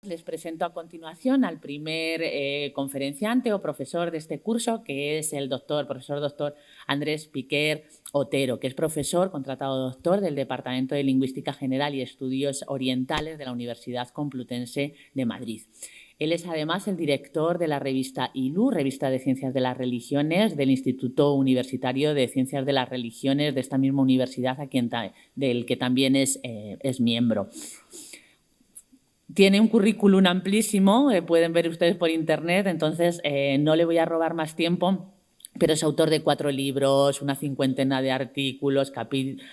Les presento a continuación al primer conferenciante o profesor de este curso, que es el profesor doctor Andrés Piquer Otero, que es profesor, contratado doctor del Departamento de Lingüística General y Estudios Orientales de la Universidad Complutense de Madrid. Él es además el director de la revista ILU, Revista de Ciencias de las Religiones, del Instituto Universitario de Ciencias de las Religiones de esta misma universidad, del que también es miembro. Tiene un currículum amplísimo, pueden ver ustedes por internet, entonces no le voy a robar más tiempo, pero es autor de 4 libros, una 50 de artículos, capítulos.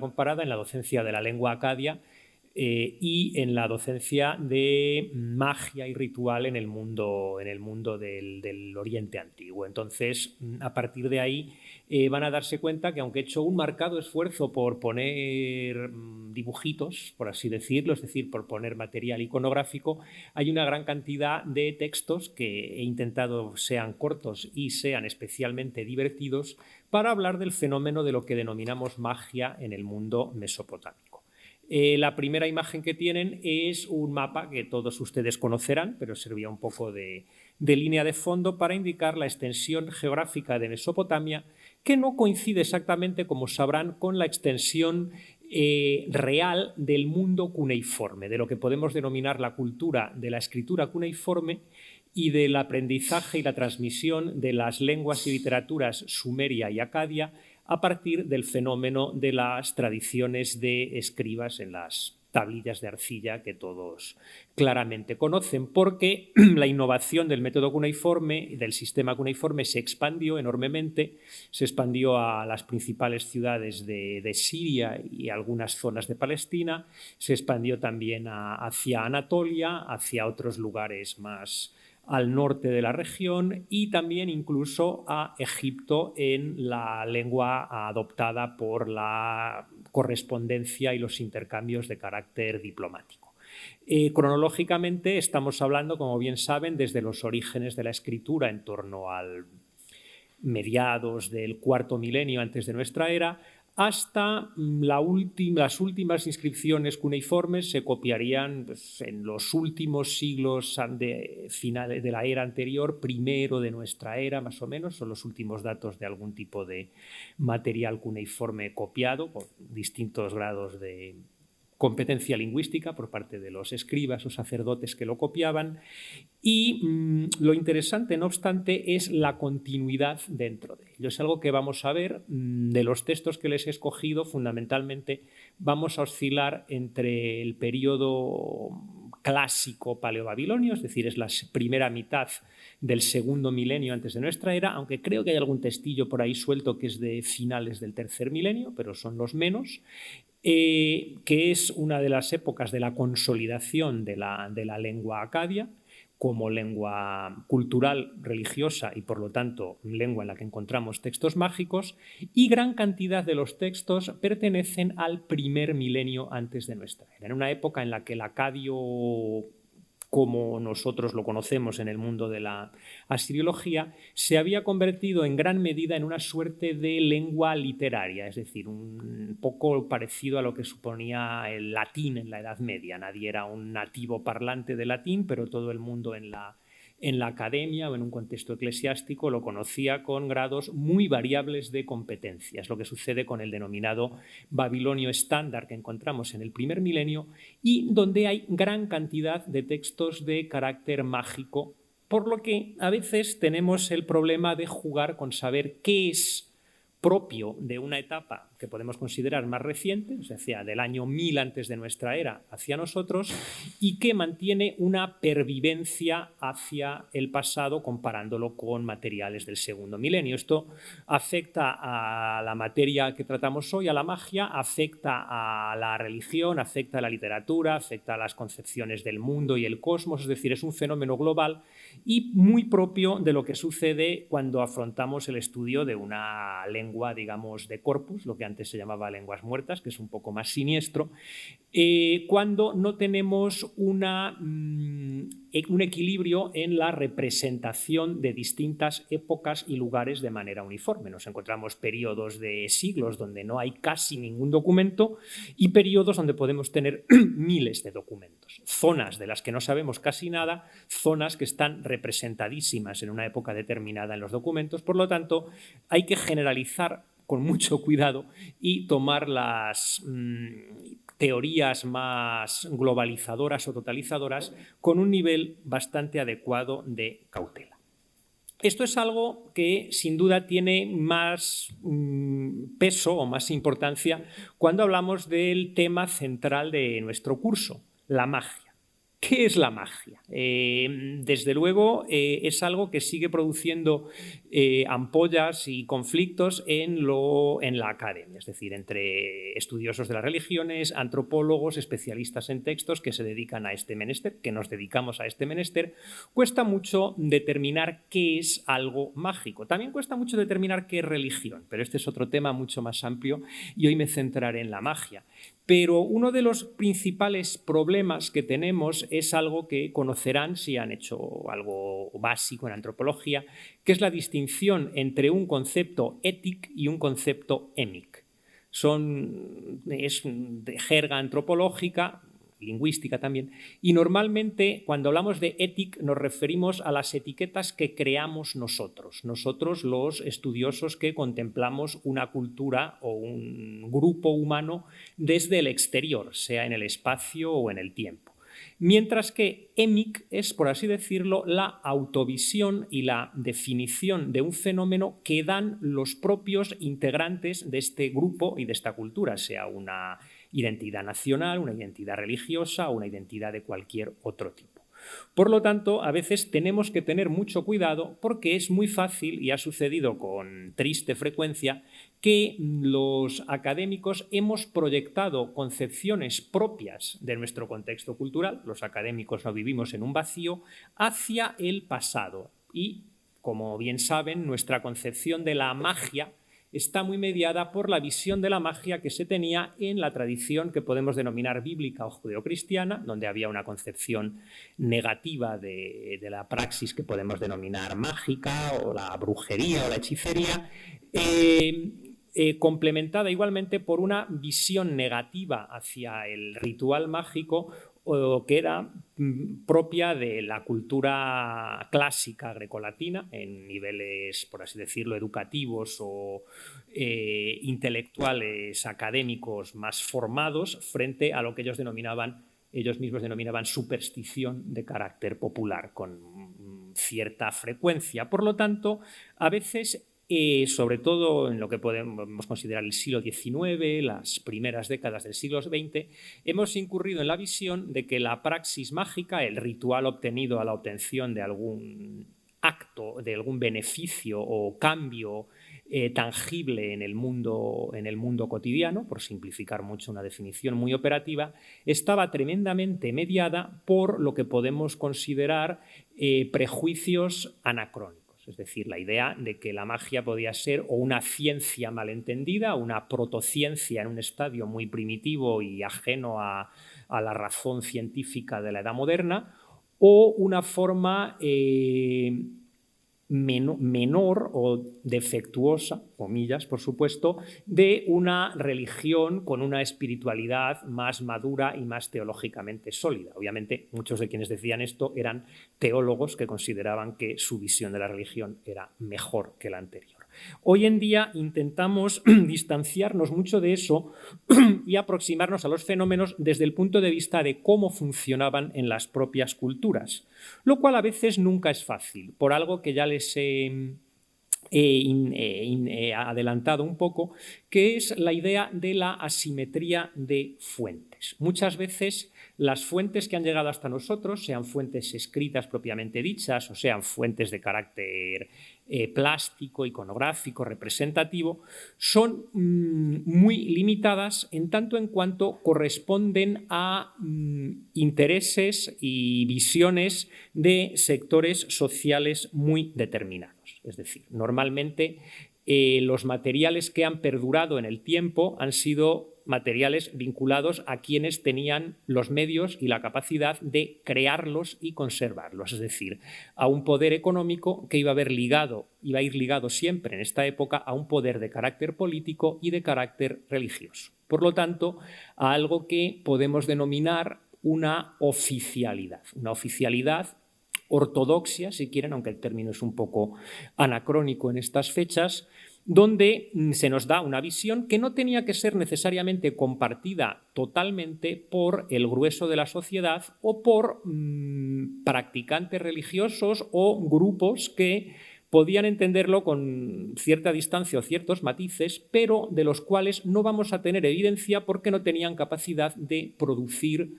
Comparada en la docencia de la lengua acadia y en la docencia de magia y ritual en el mundo del Oriente Antiguo. Entonces, a partir de ahí van a darse cuenta que aunque he hecho un marcado esfuerzo por poner dibujitos, por así decirlo, es decir, por poner material iconográfico, hay una gran cantidad de textos que he intentado sean cortos y sean especialmente divertidos para hablar del fenómeno de lo que denominamos magia en el mundo mesopotámico. La primera imagen que tienen es un mapa que todos ustedes conocerán, pero servía un poco de línea de fondo para indicar la extensión geográfica de Mesopotamia, que no coincide exactamente, como sabrán, con la extensión real del mundo cuneiforme, de lo que podemos denominar la cultura de la escritura cuneiforme y del aprendizaje y la transmisión de las lenguas y literaturas sumeria y acadia a partir del fenómeno de las tradiciones de escribas en las tablillas de arcilla que todos claramente conocen, porque la innovación del método cuneiforme y del sistema cuneiforme se expandió enormemente, se expandió a las principales ciudades de Siria y algunas zonas de Palestina, se expandió también hacia Anatolia, hacia otros lugares más al norte de la región y también incluso a Egipto en la lengua adoptada por la correspondencia y los intercambios de carácter diplomático. Cronológicamente estamos hablando, como bien saben, desde los orígenes de la escritura en torno al mediados del cuarto milenio antes de nuestra era, hasta las últimas inscripciones cuneiformes se copiarían en los últimos siglos finales de la era anterior, primero de nuestra era más o menos, son los últimos datos de algún tipo de material cuneiforme copiado con distintos grados de competencia lingüística por parte de los escribas o sacerdotes que lo copiaban. Y lo interesante, no obstante, es la continuidad dentro de ello. Es algo que vamos a ver de los textos que les he escogido. Fundamentalmente vamos a oscilar entre el periodo clásico paleobabilonio, es decir, es la primera mitad del segundo milenio antes de nuestra era, aunque creo que hay algún textillo por ahí suelto que es de finales del tercer milenio, pero son los menos, que es una de las épocas de la consolidación de la lengua acadia como lengua cultural, religiosa y, por lo tanto, lengua en la que encontramos textos mágicos, y gran cantidad de los textos pertenecen al primer milenio antes de nuestra era, en una época en la que el acadio, como nosotros lo conocemos en el mundo de la asiriología, se había convertido en gran medida en una suerte de lengua literaria, es decir, un poco parecido a lo que suponía el latín en la Edad Media. Nadie era un nativo parlante de latín, pero todo el mundo en la academia o en un contexto eclesiástico lo conocía con grados muy variables de competencia. Es lo que sucede con el denominado Babilonio estándar que encontramos en el primer milenio y donde hay gran cantidad de textos de carácter mágico, por lo que a veces tenemos el problema de jugar con saber qué es propio de una etapa que podemos considerar más reciente, o sea, del año 1000 antes de nuestra era hacia nosotros, y que mantiene una pervivencia hacia el pasado comparándolo con materiales del segundo milenio. Esto afecta a la materia que tratamos hoy, a la magia, afecta a la religión, afecta a la literatura, afecta a las concepciones del mundo y el cosmos, es decir, es un fenómeno global y muy propio de lo que sucede cuando afrontamos el estudio de una lengua, digamos, de corpus, lo que antes se llamaba lenguas muertas, que es un poco más siniestro, cuando no tenemos un equilibrio en la representación de distintas épocas y lugares de manera uniforme. Nos encontramos periodos de siglos donde no hay casi ningún documento y periodos donde podemos tener miles de documentos. Zonas de las que no sabemos casi nada, zonas que están representadísimas en una época determinada en los documentos. Por lo tanto, hay que generalizar con mucho cuidado y tomar las teorías más globalizadoras o totalizadoras con un nivel bastante adecuado de cautela. Esto es algo que sin duda tiene más peso o más importancia cuando hablamos del tema central de nuestro curso, la magia. ¿Qué es la magia? Desde luego es algo que sigue produciendo ampollas y conflictos en la academia, es decir, entre estudiosos de las religiones, antropólogos, especialistas en textos que se dedican a este menester, que nos dedicamos a este menester. Cuesta mucho determinar qué es algo mágico. También cuesta mucho determinar qué es religión, pero este es otro tema mucho más amplio y hoy me centraré en la magia. Pero uno de los principales problemas que tenemos es algo que conocerán si han hecho algo básico en antropología, que es la distinción entre un concepto étic y un concepto émic. Es de jerga antropológica, lingüística también, y normalmente cuando hablamos de ética nos referimos a las etiquetas que creamos nosotros los estudiosos que contemplamos una cultura o un grupo humano desde el exterior, sea en el espacio o en el tiempo. Mientras que émic es, por así decirlo, la autovisión y la definición de un fenómeno que dan los propios integrantes de este grupo y de esta cultura, sea una identidad nacional, una identidad religiosa o una identidad de cualquier otro tipo. Por lo tanto, a veces tenemos que tener mucho cuidado porque es muy fácil, y ha sucedido con triste frecuencia, que los académicos hemos proyectado concepciones propias de nuestro contexto cultural, los académicos no vivimos en un vacío, hacia el pasado. Y, como bien saben, nuestra concepción de la magia está muy mediada por la visión de la magia que se tenía en la tradición que podemos denominar bíblica o judeocristiana, donde había una concepción negativa de la praxis que podemos denominar mágica o la brujería o la hechicería, complementada igualmente por una visión negativa hacia el ritual mágico que era propia de la cultura clásica grecolatina en niveles, por así decirlo, educativos o intelectuales académicos más formados frente a lo que ellos mismos denominaban superstición de carácter popular con cierta frecuencia. Por lo tanto, a veces, sobre todo en lo que podemos considerar el siglo XIX, las primeras décadas del siglo XX, hemos incurrido en la visión de que la praxis mágica, el ritual obtenido a la obtención de algún acto, de algún beneficio o cambio tangible en el mundo cotidiano, por simplificar mucho una definición muy operativa, estaba tremendamente mediada por lo que podemos considerar prejuicios anacrónicos. Es decir, la idea de que la magia podía ser o una ciencia malentendida, una protociencia en un estadio muy primitivo y ajeno a la razón científica de la edad moderna, o una forma menor o defectuosa, comillas, por supuesto, de una religión con una espiritualidad más madura y más teológicamente sólida. Obviamente, muchos de quienes decían esto eran teólogos que consideraban que su visión de la religión era mejor que la anterior. Hoy en día intentamos distanciarnos mucho de eso y aproximarnos a los fenómenos desde el punto de vista de cómo funcionaban en las propias culturas, lo cual a veces nunca es fácil, por algo que ya les he adelantado un poco, que es la idea de la asimetría de fuentes. Muchas veces las fuentes que han llegado hasta nosotros, sean fuentes escritas propiamente dichas o sean fuentes de carácter plástico, iconográfico, representativo, son muy limitadas en tanto en cuanto corresponden a intereses y visiones de sectores sociales muy determinados. Es decir, normalmente los materiales que han perdurado en el tiempo han sido materiales vinculados a quienes tenían los medios y la capacidad de crearlos y conservarlos, es decir, a un poder económico que iba a ir ligado siempre en esta época a un poder de carácter político y de carácter religioso. Por lo tanto, a algo que podemos denominar una oficialidad ortodoxia, si quieren, aunque el término es un poco anacrónico en estas fechas, donde se nos da una visión que no tenía que ser necesariamente compartida totalmente por el grueso de la sociedad o por practicantes religiosos o grupos que podían entenderlo con cierta distancia o ciertos matices, pero de los cuales no vamos a tener evidencia porque no tenían capacidad de producir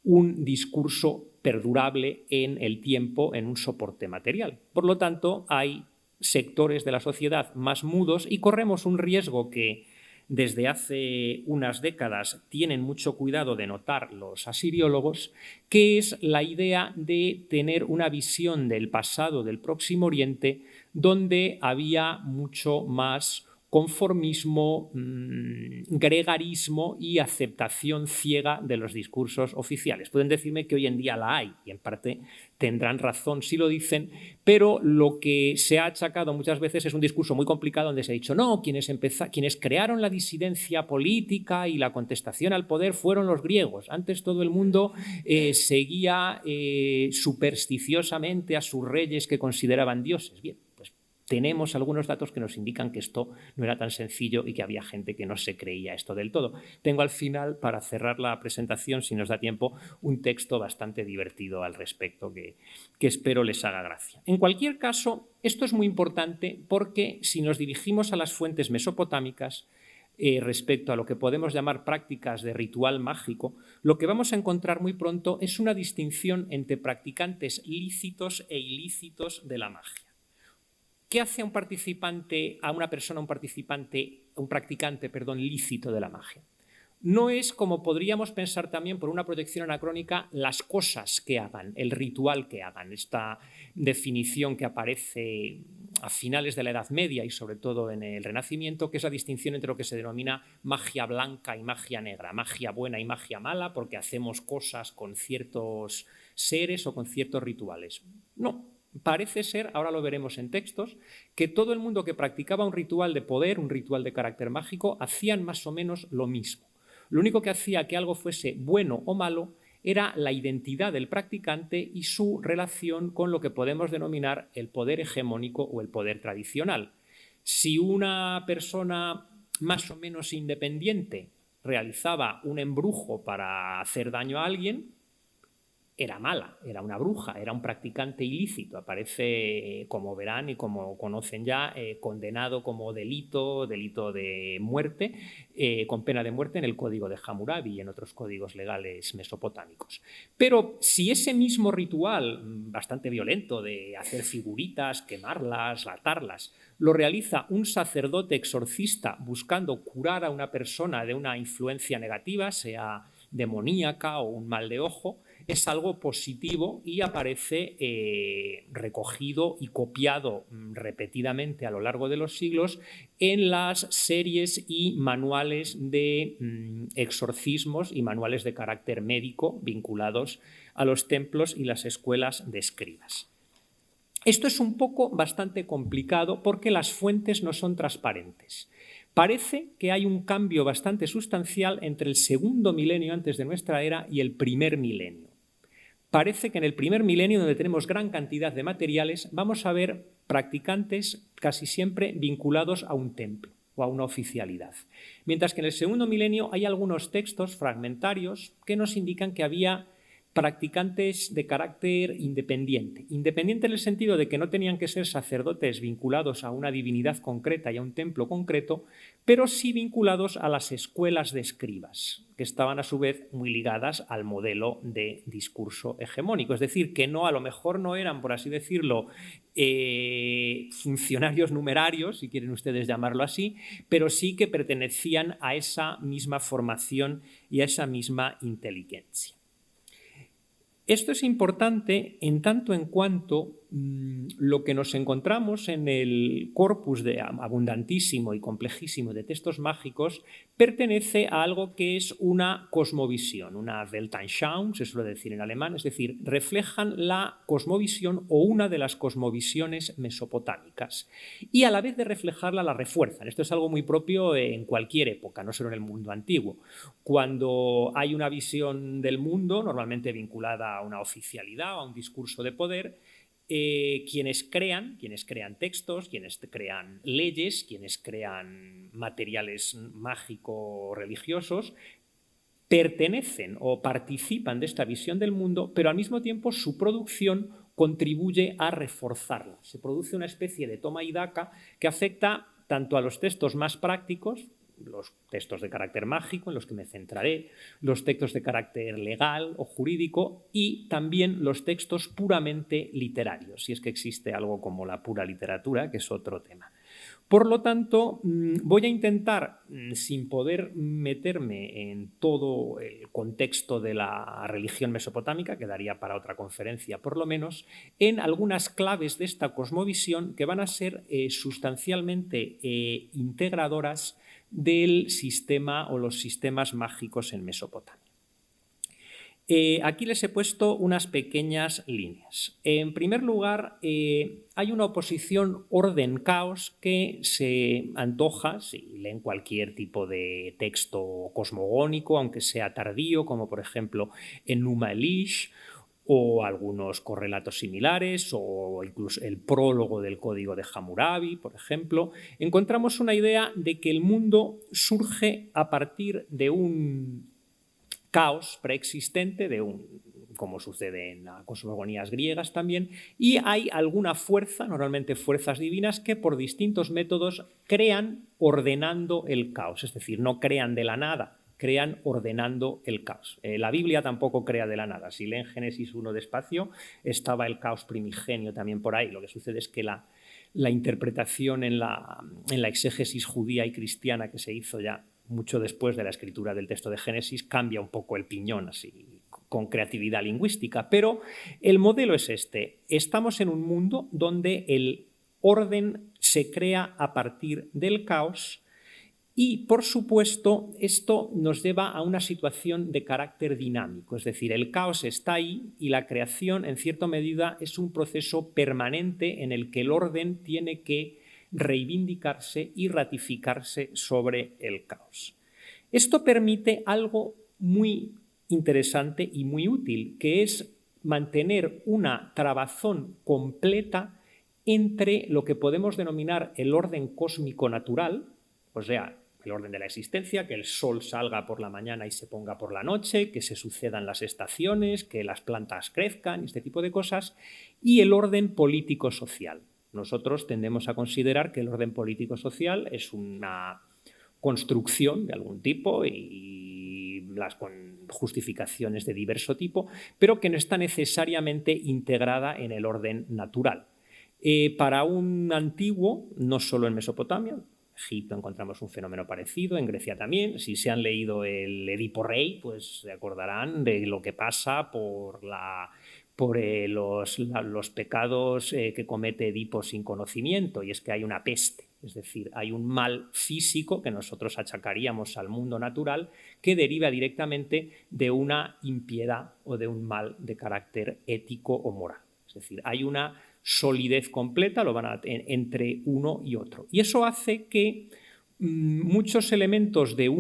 un discurso perdurable en el tiempo, en un soporte material. Por lo tanto, hay sectores de la sociedad más mudos y corremos un riesgo que desde hace unas décadas tienen mucho cuidado de notar los asiriólogos, que es la idea de tener una visión del pasado del Próximo Oriente donde había mucho más conformismo, gregarismo y aceptación ciega de los discursos oficiales. Pueden decirme que hoy en día la hay, y en parte tendrán razón si lo dicen, pero lo que se ha achacado muchas veces es un discurso muy complicado donde se ha dicho no, quienes crearon la disidencia política y la contestación al poder fueron los griegos. Antes todo el mundo seguía supersticiosamente a sus reyes que consideraban dioses. Bien, pues tenemos algunos datos que nos indican que esto no era tan sencillo y que había gente que no se creía esto del todo. Tengo al final, para cerrar la presentación, si nos da tiempo, un texto bastante divertido al respecto que espero les haga gracia. En cualquier caso, esto es muy importante porque si nos dirigimos a las fuentes mesopotámicas, respecto a lo que podemos llamar prácticas de ritual mágico, lo que vamos a encontrar muy pronto es una distinción entre practicantes lícitos e ilícitos de la magia. ¿Qué hace un practicante lícito de la magia? No es, como podríamos pensar también por una proyección anacrónica, las cosas que hagan, el ritual que hagan. Esta definición que aparece a finales de la Edad Media y sobre todo en el Renacimiento, que es la distinción entre lo que se denomina magia blanca y magia negra, magia buena y magia mala, porque hacemos cosas con ciertos seres o con ciertos rituales. No. parece ser, ahora lo veremos en textos, que todo el mundo que practicaba un ritual de poder, un ritual de carácter mágico, hacían más o menos lo mismo. Lo único que hacía que algo fuese bueno o malo era la identidad del practicante y su relación con lo que podemos denominar el poder hegemónico o el poder tradicional. Si una persona más o menos independiente realizaba un embrujo para hacer daño a alguien, era mala, era una bruja, era un practicante ilícito. Aparece, como verán y como conocen ya, condenado como delito de muerte, con pena de muerte en el Código de Hammurabi y en otros códigos legales mesopotámicos. Pero si ese mismo ritual, bastante violento, de hacer figuritas, quemarlas, atarlas, lo realiza un sacerdote exorcista buscando curar a una persona de una influencia negativa, sea demoníaca o un mal de ojo, es algo positivo y aparece recogido y copiado repetidamente a lo largo de los siglos en las series y manuales de exorcismos y manuales de carácter médico vinculados a los templos y las escuelas de escribas. Esto es un poco bastante complicado porque las fuentes no son transparentes. Parece que hay un cambio bastante sustancial entre el segundo milenio antes de nuestra era y el primer milenio. Parece que en el primer milenio, donde tenemos gran cantidad de materiales, vamos a ver practicantes casi siempre vinculados a un templo o a una oficialidad. Mientras que en el segundo milenio hay algunos textos fragmentarios que nos indican que había practicantes de carácter independiente. Independiente en el sentido de que no tenían que ser sacerdotes vinculados a una divinidad concreta y a un templo concreto, pero sí vinculados a las escuelas de escribas, que estaban a su vez muy ligadas al modelo de discurso hegemónico. Es decir, que no, a lo mejor no eran, por así decirlo, funcionarios numerarios, si quieren ustedes llamarlo así, pero sí que pertenecían a esa misma formación y a esa misma inteligencia. Esto es importante en tanto en cuanto lo que nos encontramos en el corpus abundantísimo y complejísimo de textos mágicos pertenece a algo que es una cosmovisión, una Weltanschauung, se suele decir en alemán, es decir, reflejan la cosmovisión o una de las cosmovisiones mesopotámicas y a la vez de reflejarla la refuerzan. Esto es algo muy propio en cualquier época, no solo en el mundo antiguo. Cuando hay una visión del mundo, normalmente vinculada a una oficialidad o a un discurso de poder, quienes crean textos, quienes crean leyes, quienes crean materiales mágico-religiosos, pertenecen o participan de esta visión del mundo, pero al mismo tiempo su producción contribuye a reforzarla. Se produce una especie de toma y daca que afecta tanto a los textos más prácticos, los textos de carácter mágico, en los que me centraré, los textos de carácter legal o jurídico y también los textos puramente literarios, si es que existe algo como la pura literatura, que es otro tema. Por lo tanto, voy a intentar, sin poder meterme en todo el contexto de la religión mesopotámica, que daría para otra conferencia por lo menos, en algunas claves de esta cosmovisión que van a ser sustancialmente integradoras del sistema o los sistemas mágicos en Mesopotamia. Aquí les he puesto unas pequeñas líneas. En primer lugar, hay una oposición orden-caos que se antoja, si leen cualquier tipo de texto cosmogónico, aunque sea tardío, como por ejemplo en Numa Elish, o algunos correlatos similares, o incluso el prólogo del Código de Hammurabi, por ejemplo, encontramos una idea de que el mundo surge a partir de un caos preexistente, como sucede en las cosmogonías griegas también, y hay alguna fuerza, normalmente fuerzas divinas, que por distintos métodos crean ordenando el caos, es decir, no crean de la nada, crean ordenando el caos. La Biblia tampoco crea de la nada. Si leen Génesis 1 despacio, estaba el caos primigenio también por ahí. Lo que sucede es que la interpretación en la exégesis judía y cristiana que se hizo ya mucho después de la escritura del texto de Génesis cambia un poco el piñón así con creatividad lingüística. Pero el modelo es este. Estamos en un mundo donde el orden se crea a partir del caos Y, por supuesto, esto nos lleva a una situación de carácter dinámico, es decir, el caos está ahí y la creación, en cierta medida, es un proceso permanente en el que el orden tiene que reivindicarse y ratificarse sobre el caos. Esto permite algo muy interesante y muy útil, que es mantener una trabazón completa entre lo que podemos denominar el orden cósmico natural, o sea, el orden de la existencia, que el sol salga por la mañana y se ponga por la noche, que se sucedan las estaciones, que las plantas crezcan, este tipo de cosas, y el orden político-social. Nosotros tendemos a considerar que el orden político-social es una construcción de algún tipo y con justificaciones de diverso tipo, pero que no está necesariamente integrada en el orden natural. Para un antiguo, no solo en Mesopotamia, Egipto encontramos un fenómeno parecido, en Grecia también. Si se han leído el Edipo Rey, pues se acordarán de lo que pasa por los pecados que comete Edipo sin conocimiento, y es que hay una peste, es decir, hay un mal físico que nosotros achacaríamos al mundo natural que deriva directamente de una impiedad o de un mal de carácter ético o moral. Es decir, hay una solidez completa entre uno y otro. Y eso hace que muchos elementos de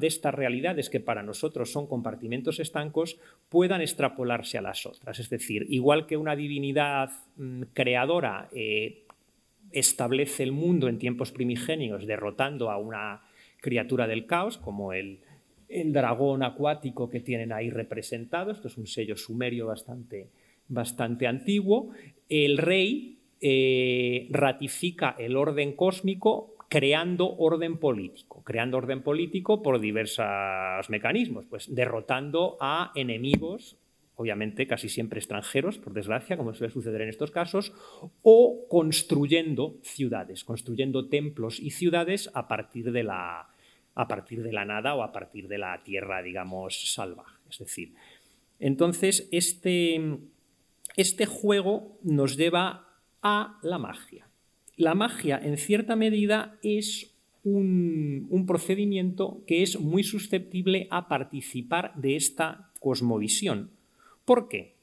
estas realidades que para nosotros son compartimentos estancos puedan extrapolarse a las otras. Es decir, igual que una divinidad creadora establece el mundo en tiempos primigenios derrotando a una criatura del caos, como el dragón acuático que tienen ahí representado. Esto es un sello sumerio bastante antiguo. El rey ratifica el orden cósmico creando orden político por diversos mecanismos, pues derrotando a enemigos, obviamente casi siempre extranjeros, por desgracia, como suele suceder en estos casos, o construyendo ciudades, construyendo templos y ciudades a partir de la nada o a partir de la tierra, digamos, salvaje. Es decir, entonces este juego nos lleva a la magia. La magia, en cierta medida, es un procedimiento que es muy susceptible a participar de esta cosmovisión. ¿Por qué?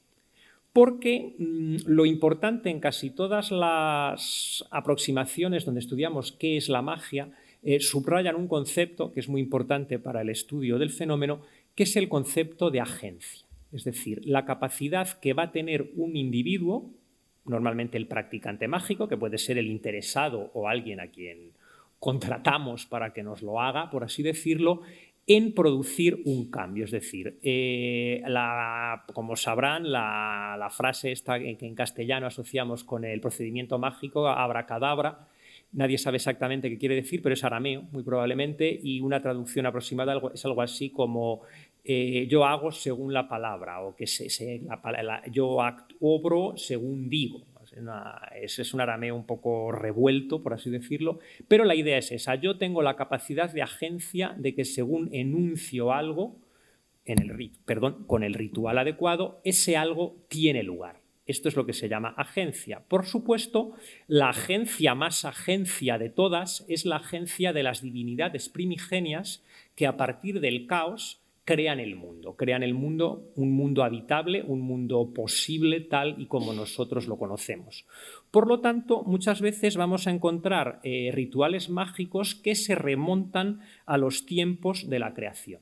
Porque lo importante en casi todas las aproximaciones donde estudiamos qué es la magia, subrayan un concepto que es muy importante para el estudio del fenómeno, que es el concepto de agencia. Es decir, la capacidad que va a tener un individuo, normalmente el practicante mágico, que puede ser el interesado o alguien a quien contratamos para que nos lo haga, por así decirlo, en producir un cambio. Es decir, como sabrán, la frase esta que en castellano asociamos con el procedimiento mágico, abracadabra, nadie sabe exactamente qué quiere decir, pero es arameo, muy probablemente, y una traducción aproximada es algo así como yo hago según la palabra, o que yo obro según digo. Es un arameo un poco revuelto, por así decirlo, pero la idea es esa. Yo tengo la capacidad de agencia de que según enuncio algo, con el ritual adecuado, ese algo tiene lugar. Esto es lo que se llama agencia. Por supuesto, la agencia más agencia de todas es la agencia de las divinidades primigenias que a partir del caos crean el mundo, un mundo habitable, un mundo posible tal y como nosotros lo conocemos. Por lo tanto, muchas veces vamos a encontrar rituales mágicos que se remontan a los tiempos de la creación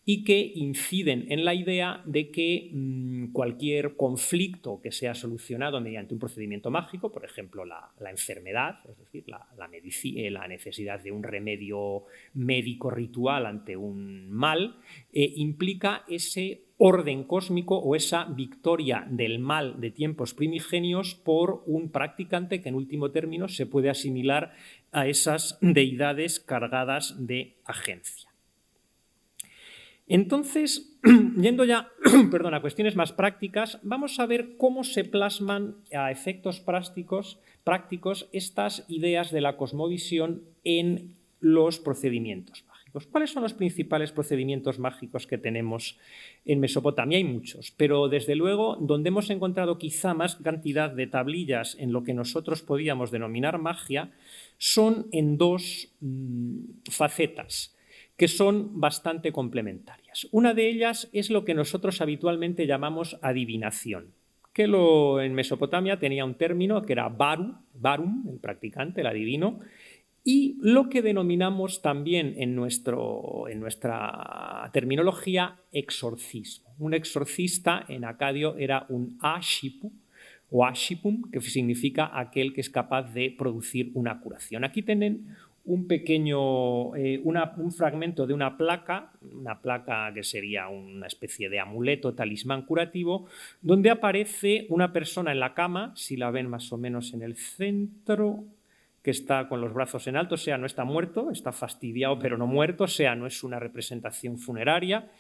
y que inciden en la idea de que cualquier conflicto que sea solucionado mediante un procedimiento mágico, por ejemplo la enfermedad, es decir, la necesidad de un remedio médico ritual ante un mal, implica ese orden cósmico o esa victoria del mal de tiempos primigenios por un practicante que en último término se puede asimilar a esas deidades cargadas de agencia. Entonces, yendo ya a cuestiones más prácticas, vamos a ver cómo se plasman a efectos prácticos estas ideas de la cosmovisión en los procedimientos mágicos. mágicos. ¿Cuáles son los principales procedimientos mágicos que tenemos en Mesopotamia? Hay muchos, pero desde luego donde hemos encontrado quizá más cantidad de tablillas en lo que nosotros podíamos denominar magia son en dos facetas que son bastante complementarias. Una de ellas es lo que nosotros habitualmente llamamos adivinación, que en Mesopotamia tenía un término que era barum, el practicante, el adivino, y lo que denominamos también en nuestra terminología exorcismo. Un exorcista en acadio era un ashipu o ashipum, que significa aquel que es capaz de producir una curación. Aquí tienen un fragmento de una placa que sería una especie de amuleto, talismán curativo, donde aparece una persona en la cama, si la ven más o menos en el centro, que está con los brazos en alto, o sea, no está muerto, está fastidiado pero no muerto, o sea, no es una representación funeraria.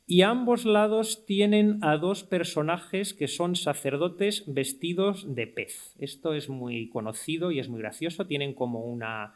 Y a ambos lados tienen a dos personajes que son sacerdotes vestidos de pez. Esto es muy conocido y es muy gracioso. Tienen como una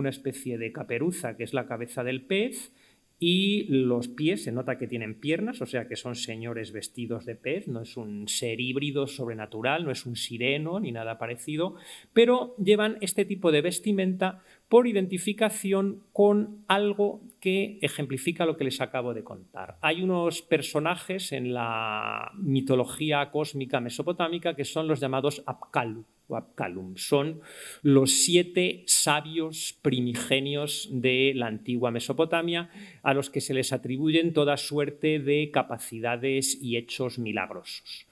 especie de caperuza, que es la cabeza del pez, y los pies, se nota que tienen piernas, o sea que son señores vestidos de pez, no es un ser híbrido sobrenatural, no es un sireno ni nada parecido, pero llevan este tipo de vestimenta por identificación con algo que ejemplifica lo que les acabo de contar. Hay unos personajes en la mitología cósmica mesopotámica que son los llamados Apkallu o Apkallum. Son los 7 sabios primigenios de la antigua Mesopotamia a los que se les atribuyen toda suerte de capacidades y hechos milagrosos.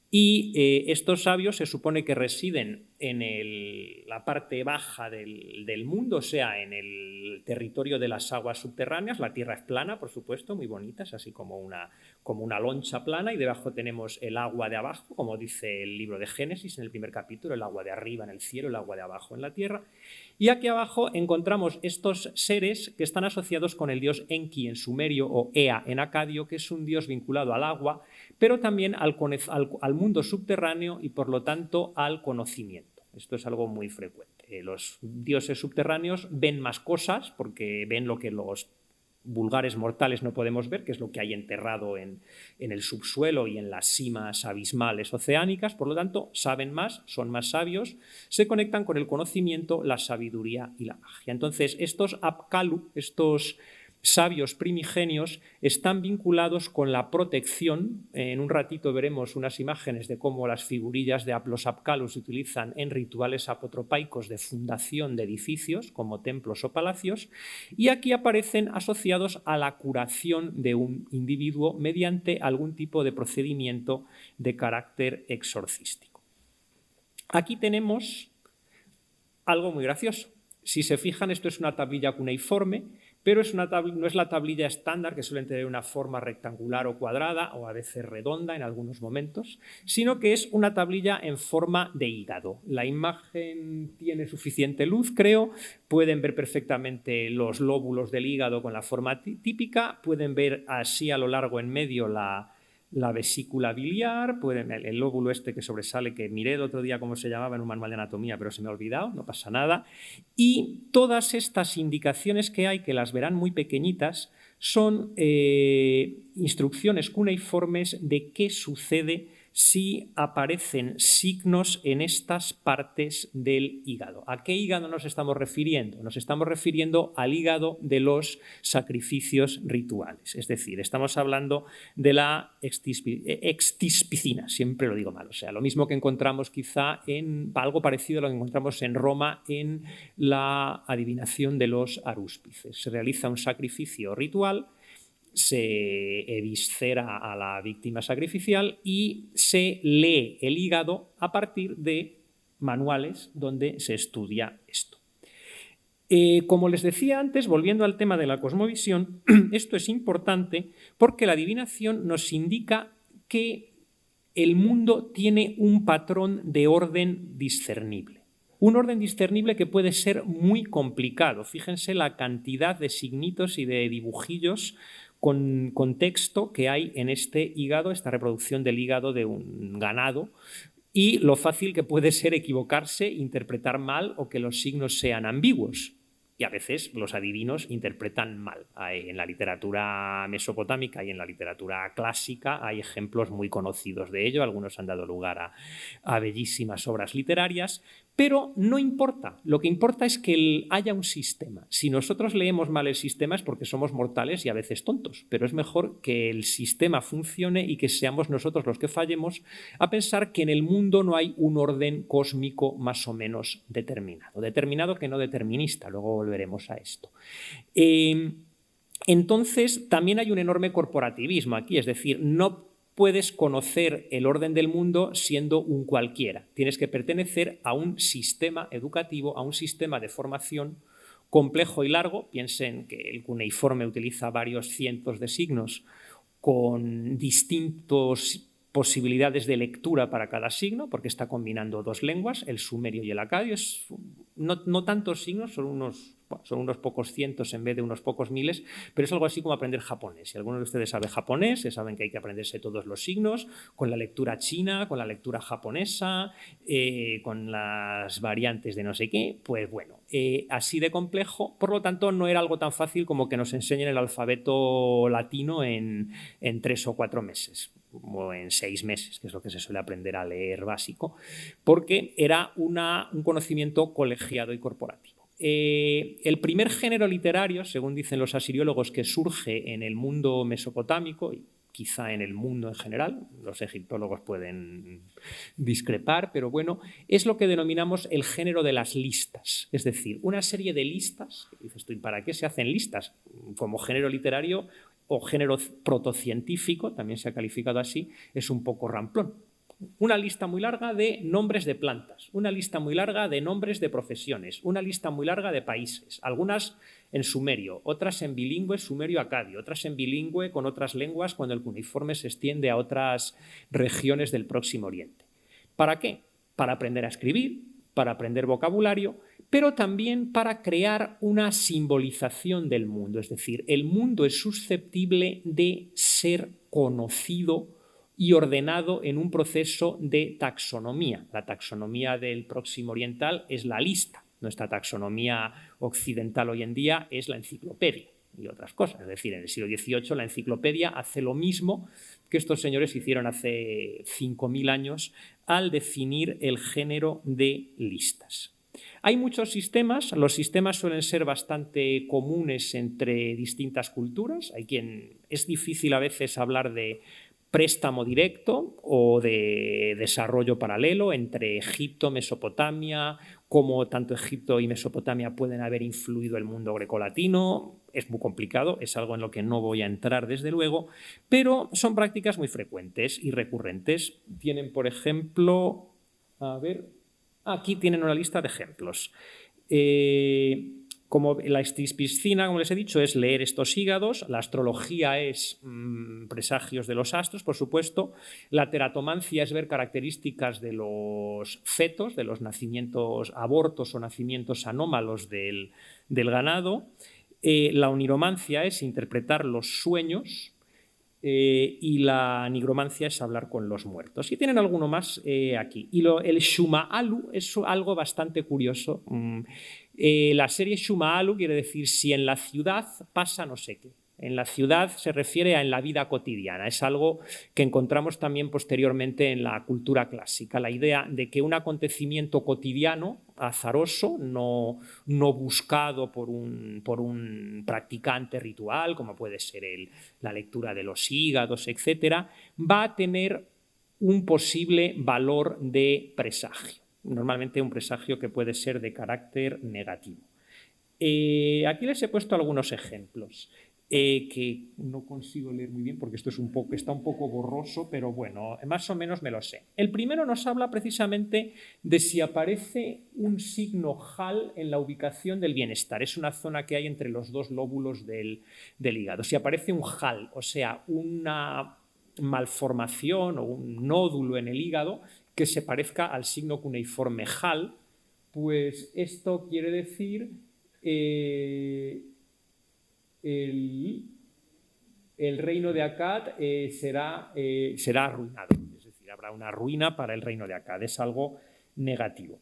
Y estos sabios se supone que residen en la parte baja del mundo, o sea, en el territorio de las aguas subterráneas. La tierra es plana, por supuesto, muy bonita, es así como una loncha plana, y debajo tenemos el agua de abajo, como dice el libro de Génesis en el primer capítulo, el agua de arriba en el cielo, el agua de abajo en la tierra. Y aquí abajo encontramos estos seres que están asociados con el dios Enki en sumerio o Ea en acadio, que es un dios vinculado al agua, pero también al mundo subterráneo y por lo tanto al conocimiento. Esto es algo muy frecuente. Los dioses subterráneos ven más cosas porque ven lo que los vulgares mortales no podemos ver, que es lo que hay enterrado en el subsuelo y en las cimas abismales oceánicas. Por lo tanto, saben más, son más sabios, se conectan con el conocimiento, la sabiduría y la magia. Entonces, estos Apkallu, estos sabios primigenios, están vinculados con la protección. En un ratito veremos unas imágenes de cómo las figurillas de los Apkallus se utilizan en rituales apotropaicos de fundación de edificios, como templos o palacios, y aquí aparecen asociados a la curación de un individuo mediante algún tipo de procedimiento de carácter exorcístico. Aquí tenemos algo muy gracioso. Si se fijan, esto es una tablilla cuneiforme, pero no es la tablilla estándar, que suelen tener una forma rectangular o cuadrada, o a veces redonda en algunos momentos, sino que es una tablilla en forma de hígado. La imagen tiene suficiente luz, creo. Pueden ver perfectamente los lóbulos del hígado con la forma típica. Pueden ver así a lo largo en medio la vesícula biliar, el lóbulo este que sobresale, que miré el otro día cómo se llamaba en un manual de anatomía, pero se me ha olvidado, no pasa nada. Y todas estas indicaciones que hay, que las verán muy pequeñitas, son instrucciones cuneiformes de qué sucede si aparecen signos en estas partes del hígado. ¿A qué hígado nos estamos refiriendo? Nos estamos refiriendo al hígado de los sacrificios rituales. Es decir, estamos hablando de la extispicina, siempre lo digo mal. O sea, lo mismo que encontramos quizá algo parecido a lo que encontramos en Roma en la adivinación de los arúspices. Se realiza un sacrificio ritual, se eviscera a la víctima sacrificial y se lee el hígado a partir de manuales donde se estudia esto. Como les decía antes, volviendo al tema de la cosmovisión, esto es importante porque la adivinación nos indica que el mundo tiene un patrón de orden discernible. Un orden discernible que puede ser muy complicado. Fíjense la cantidad de signitos y de dibujillos con contexto que hay en este hígado, esta reproducción del hígado de un ganado, y lo fácil que puede ser equivocarse, interpretar mal o que los signos sean ambiguos. Y a veces los adivinos interpretan mal. En la literatura mesopotámica y en la literatura clásica hay ejemplos muy conocidos de ello. Algunos han dado lugar a bellísimas obras literarias, pero no importa. Lo que importa es que haya un sistema. Si nosotros leemos mal el sistema es porque somos mortales y a veces tontos, pero es mejor que el sistema funcione y que seamos nosotros los que fallemos a pensar que en el mundo no hay un orden cósmico más o menos determinado. Determinado que no determinista, luego volveremos a esto. Entonces, también hay un enorme corporativismo aquí, es decir, no puedes conocer el orden del mundo siendo un cualquiera. Tienes que pertenecer a un sistema educativo, a un sistema de formación complejo y largo. Piensen que el cuneiforme utiliza varios cientos de signos con distintas posibilidades de lectura para cada signo, porque está combinando dos lenguas, el sumerio y el acadio. No tantos signos, son unos pocos cientos en vez de unos pocos miles, pero es algo así como aprender japonés. Si alguno de ustedes sabe japonés, saben que hay que aprenderse todos los signos, con la lectura china, con la lectura japonesa, con las variantes de no sé qué, pues bueno, así de complejo. Por lo tanto, no era algo tan fácil como que nos enseñen el alfabeto latino en 3 o 4 meses. O en 6 meses, que es lo que se suele aprender a leer básico, porque era un conocimiento colegiado y corporativo. El primer género literario, según dicen los asiriólogos, que surge en el mundo mesopotámico y quizá en el mundo en general, los egiptólogos pueden discrepar, pero bueno, es lo que denominamos el género de las listas, es decir, una serie de listas. Dices tú, ¿para qué se hacen listas? Como género literario o género protocientífico, también se ha calificado así, es un poco ramplón. Una lista muy larga de nombres de plantas, una lista muy larga de nombres de profesiones, una lista muy larga de países, algunas en sumerio, otras en bilingüe sumerio-acadio, otras en bilingüe con otras lenguas cuando el cuneiforme se extiende a otras regiones del Próximo Oriente. ¿Para qué? Para aprender a escribir, para aprender vocabulario, pero también para crear una simbolización del mundo. Es decir, el mundo es susceptible de ser conocido y ordenado en un proceso de taxonomía. La taxonomía del Próximo Oriental es la lista. Nuestra taxonomía occidental hoy en día es la enciclopedia y otras cosas. Es decir, en el siglo XVIII la enciclopedia hace lo mismo que estos señores hicieron hace 5.000 años al definir el género de listas. Hay muchos sistemas, los sistemas suelen ser bastante comunes entre distintas culturas. Es difícil a veces hablar de préstamo directo o de desarrollo paralelo entre Egipto, Mesopotamia, cómo tanto Egipto y Mesopotamia pueden haber influido el mundo grecolatino. Es muy complicado, es algo en lo que no voy a entrar desde luego, pero son prácticas muy frecuentes y recurrentes. Tienen, por ejemplo, aquí tienen una lista de ejemplos. Como la piscina, como les he dicho, es leer estos hígados. La astrología es presagios de los astros, por supuesto. La teratomancia es ver características de los fetos, de los nacimientos, abortos o nacimientos anómalos del ganado. La oniromancia es interpretar los sueños. Y la nigromancia es hablar con los muertos. Y tienen alguno más aquí. Y el Shuma'alu es algo bastante curioso. La serie Shuma'alu quiere decir si en la ciudad pasa no sé qué. En la ciudad se refiere a en la vida cotidiana. Es algo que encontramos también posteriormente en la cultura clásica. La idea de que un acontecimiento cotidiano, azaroso, no buscado por un practicante ritual, como puede ser la lectura de los hígados, etc., va a tener un posible valor de presagio. Normalmente un presagio que puede ser de carácter negativo. Aquí les he puesto algunos ejemplos. Que no consigo leer muy bien porque esto está un poco borroso, pero bueno, más o menos me lo sé. El primero nos habla precisamente de si aparece un signo Hal en la ubicación del bienestar. Es una zona que hay entre los dos lóbulos del hígado. Si aparece un Hal, o sea, una malformación o un nódulo en el hígado que se parezca al signo cuneiforme Hal, pues esto quiere decir el reino de Akkad será arruinado, es decir, habrá una ruina para el reino de Akkad, es algo negativo.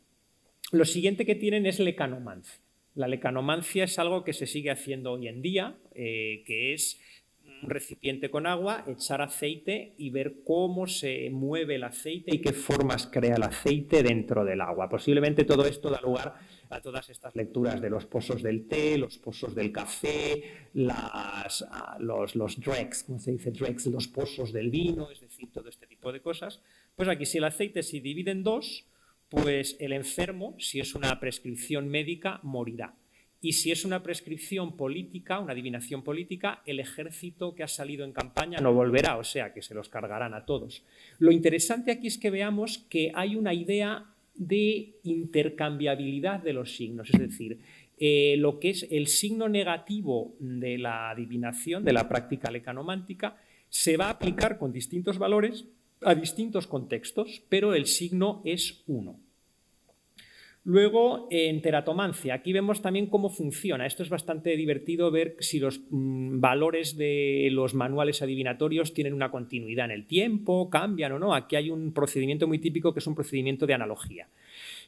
Lo siguiente que tienen es lecanomancia. La lecanomancia es algo que se sigue haciendo hoy en día, que es un recipiente con agua, echar aceite y ver cómo se mueve el aceite y qué formas crea el aceite dentro del agua. Posiblemente todo esto da lugar a todas estas lecturas de los pozos del té, los pozos del café, los dregs, ¿cómo se dice? Dregs, los pozos del vino, es decir, todo este tipo de cosas. Pues aquí, si el aceite se divide en dos, pues el enfermo, si es una prescripción médica, morirá. Y si es una prescripción política, una adivinación política, el ejército que ha salido en campaña no volverá, o sea, que se los cargarán a todos. Lo interesante aquí es que veamos que hay una idea de intercambiabilidad de los signos, es decir, lo que es el signo negativo de la adivinación, de la práctica lecanomántica, se va a aplicar con distintos valores a distintos contextos, pero el signo es uno. Luego, en teratomancia, aquí vemos también cómo funciona. Esto es bastante divertido ver si los valores de los manuales adivinatorios tienen una continuidad en el tiempo, cambian o no. Aquí hay un procedimiento muy típico que es un procedimiento de analogía.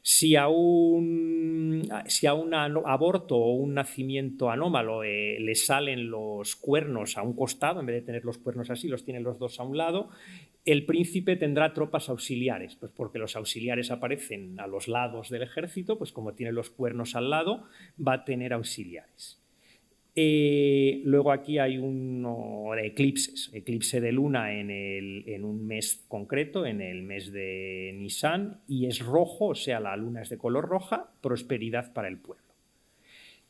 Si a un aborto o un nacimiento anómalo le salen los cuernos a un costado, en vez de tener los cuernos así, los tienen los dos a un lado, el príncipe tendrá tropas auxiliares, pues porque los auxiliares aparecen a los lados del ejército, pues como tiene los cuernos al lado, va a tener auxiliares. Luego aquí hay uno de eclipses, eclipse de luna en un mes concreto, en el mes de Nisan, y es rojo, o sea, la luna es de color roja, prosperidad para el pueblo.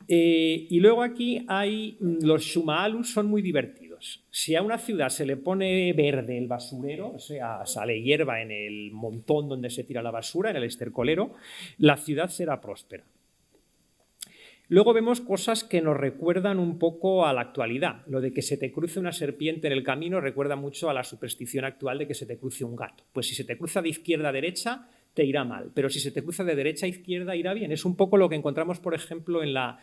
Y luego aquí hay los shumaalus, son muy divertidos. Si a una ciudad se le pone verde el basurero, o sea, sale hierba en el montón donde se tira la basura, en el estercolero, la ciudad será próspera. Luego vemos cosas que nos recuerdan un poco a la actualidad. Lo de que se te cruce una serpiente en el camino recuerda mucho a la superstición actual de que se te cruce un gato. Pues si se te cruza de izquierda a derecha, te irá mal, pero si se te cruza de derecha a izquierda, irá bien. Es un poco lo que encontramos, por ejemplo, en la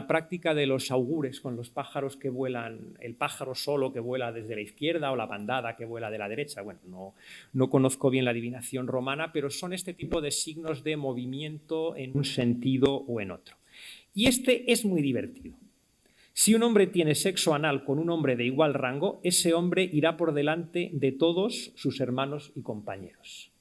práctica de los augures, con los pájaros que vuelan, el pájaro solo que vuela desde la izquierda o la bandada que vuela de la derecha. Bueno, no conozco bien la adivinación romana, pero son este tipo de signos de movimiento en un sentido o en otro. Y este es muy divertido. Si un hombre tiene sexo anal con un hombre de igual rango, ese hombre irá por delante de todos sus hermanos y compañeros.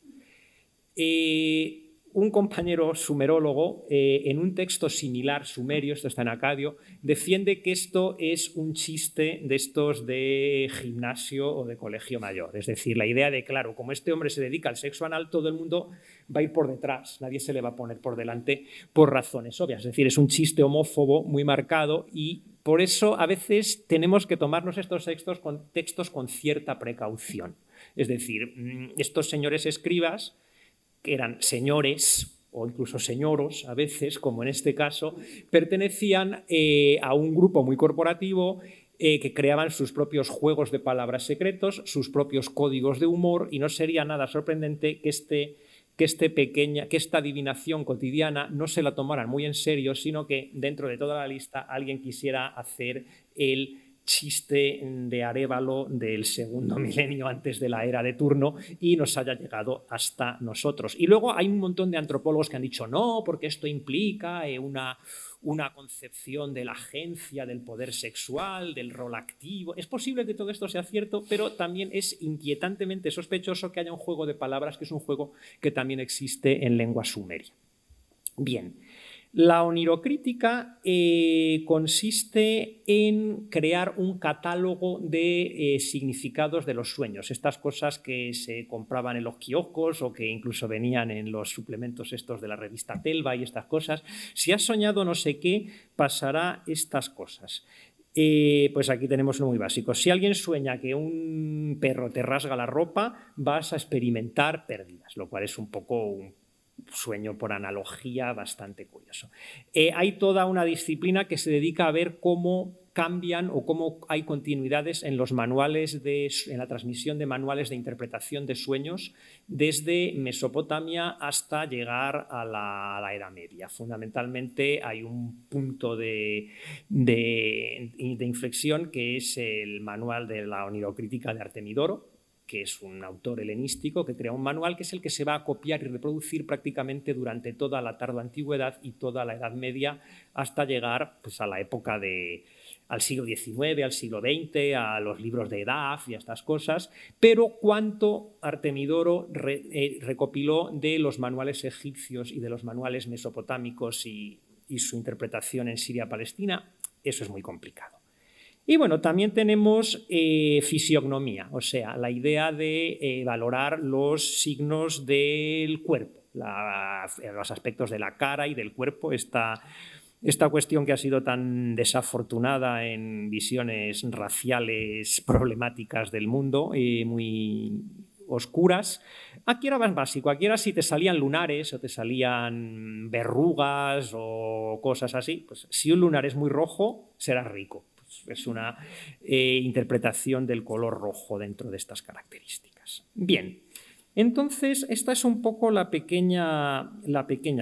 Un compañero sumerólogo, en un texto similar, sumerio, esto está en acadio, defiende que esto es un chiste de estos de gimnasio o de colegio mayor. Es decir, la idea de, claro, como este hombre se dedica al sexo anal, todo el mundo va a ir por detrás, nadie se le va a poner por delante por razones obvias. Es decir, es un chiste homófobo muy marcado y por eso a veces tenemos que tomarnos estos textos con cierta precaución. Es decir, estos señores escribas, que eran señores o incluso señoros a veces, como en este caso, pertenecían a un grupo muy corporativo que creaban sus propios juegos de palabras secretos, sus propios códigos de humor, y no sería nada sorprendente que esta adivinación cotidiana no se la tomaran muy en serio, sino que dentro de toda la lista alguien quisiera hacer el chiste de Arévalo del segundo milenio antes de la era de turno y nos haya llegado hasta nosotros. Y luego hay un montón de antropólogos que han dicho no, porque esto implica una concepción de la agencia, del poder sexual, del rol activo. Es posible que todo esto sea cierto, pero también es inquietantemente sospechoso que haya un juego de palabras, que es un juego que también existe en lengua sumeria. Bien. La onirocrítica consiste en crear un catálogo de significados de los sueños, estas cosas que se compraban en los kioscos o que incluso venían en los suplementos estos de la revista Telva y estas cosas. Si has soñado no sé qué, pasará estas cosas. Pues aquí tenemos uno muy básico. Si alguien sueña que un perro te rasga la ropa, vas a experimentar pérdidas, lo cual es un poco un sueño por analogía bastante curioso. Hay toda una disciplina que se dedica a ver cómo cambian o cómo hay continuidades en los manuales en la transmisión de manuales de interpretación de sueños desde Mesopotamia hasta llegar a la Edad Media. Fundamentalmente hay un punto de inflexión que es el manual de la onirocrítica de Artemidoro, que es un autor helenístico que crea un manual que es el que se va a copiar y reproducir prácticamente durante toda la tardoantigüedad y toda la Edad Media hasta llegar pues, a la época al siglo XIX, al siglo XX, a los libros de Edaf y a estas cosas, pero cuánto Artemidoro recopiló de los manuales egipcios y de los manuales mesopotámicos y su interpretación en Siria-Palestina, eso es muy complicado. Y bueno, también tenemos fisiognomía, o sea, la idea de valorar los signos del cuerpo, los aspectos de la cara y del cuerpo. Esta cuestión que ha sido tan desafortunada en visiones raciales problemáticas del mundo, muy oscuras. Aquí era más básico, aquí era si te salían lunares o te salían verrugas o cosas así, pues si un lunar es muy rojo, serás rico. Es una interpretación del color rojo dentro de estas características. Bien, entonces esta es un poco la pequeña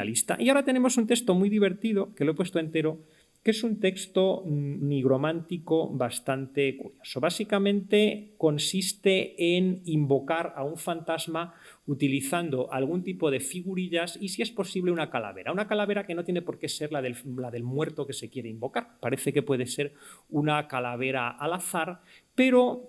lista. Y ahora tenemos un texto muy divertido, que lo he puesto entero, que es un texto nigromántico bastante curioso. Básicamente consiste en invocar a un fantasma utilizando algún tipo de figurillas y, si es posible, una calavera que no tiene por qué ser la del muerto que se quiere invocar. Parece que puede ser una calavera al azar, pero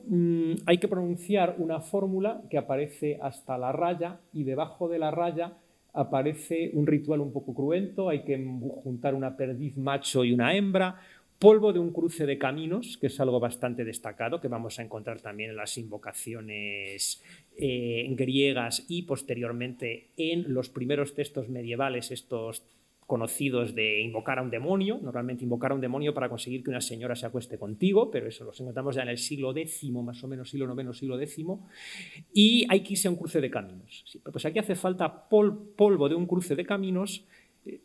hay que pronunciar una fórmula que aparece hasta la raya, y debajo de la raya aparece un ritual un poco cruento. Hay que juntar una perdiz macho y una hembra, polvo de un cruce de caminos, que es algo bastante destacado, que vamos a encontrar también en las invocaciones griegas y posteriormente en los primeros textos medievales, estos conocidos de invocar a un demonio, normalmente invocar a un demonio para conseguir que una señora se acueste contigo, pero eso los encontramos ya en el siglo X, más o menos siglo IX, siglo X, y hay que irse a un cruce de caminos. Sí, pues aquí hace falta polvo de un cruce de caminos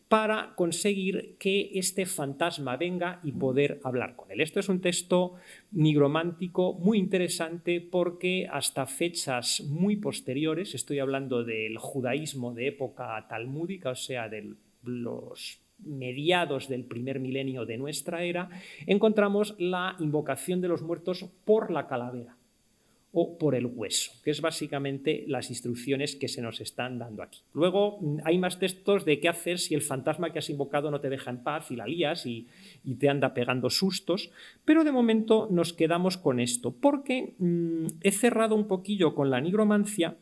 para conseguir que este fantasma venga y poder hablar con él. Esto es un texto nigromántico muy interesante porque hasta fechas muy posteriores, estoy hablando del judaísmo de época talmúdica, o sea, de los mediados del primer milenio de nuestra era, encontramos la invocación de los muertos por la calavera o por el hueso, que es básicamente las instrucciones que se nos están dando aquí. Luego hay más textos de qué hacer si el fantasma que has invocado no te deja en paz y la lías y te anda pegando sustos, pero de momento nos quedamos con esto, porque he cerrado un poquillo con la nigromancia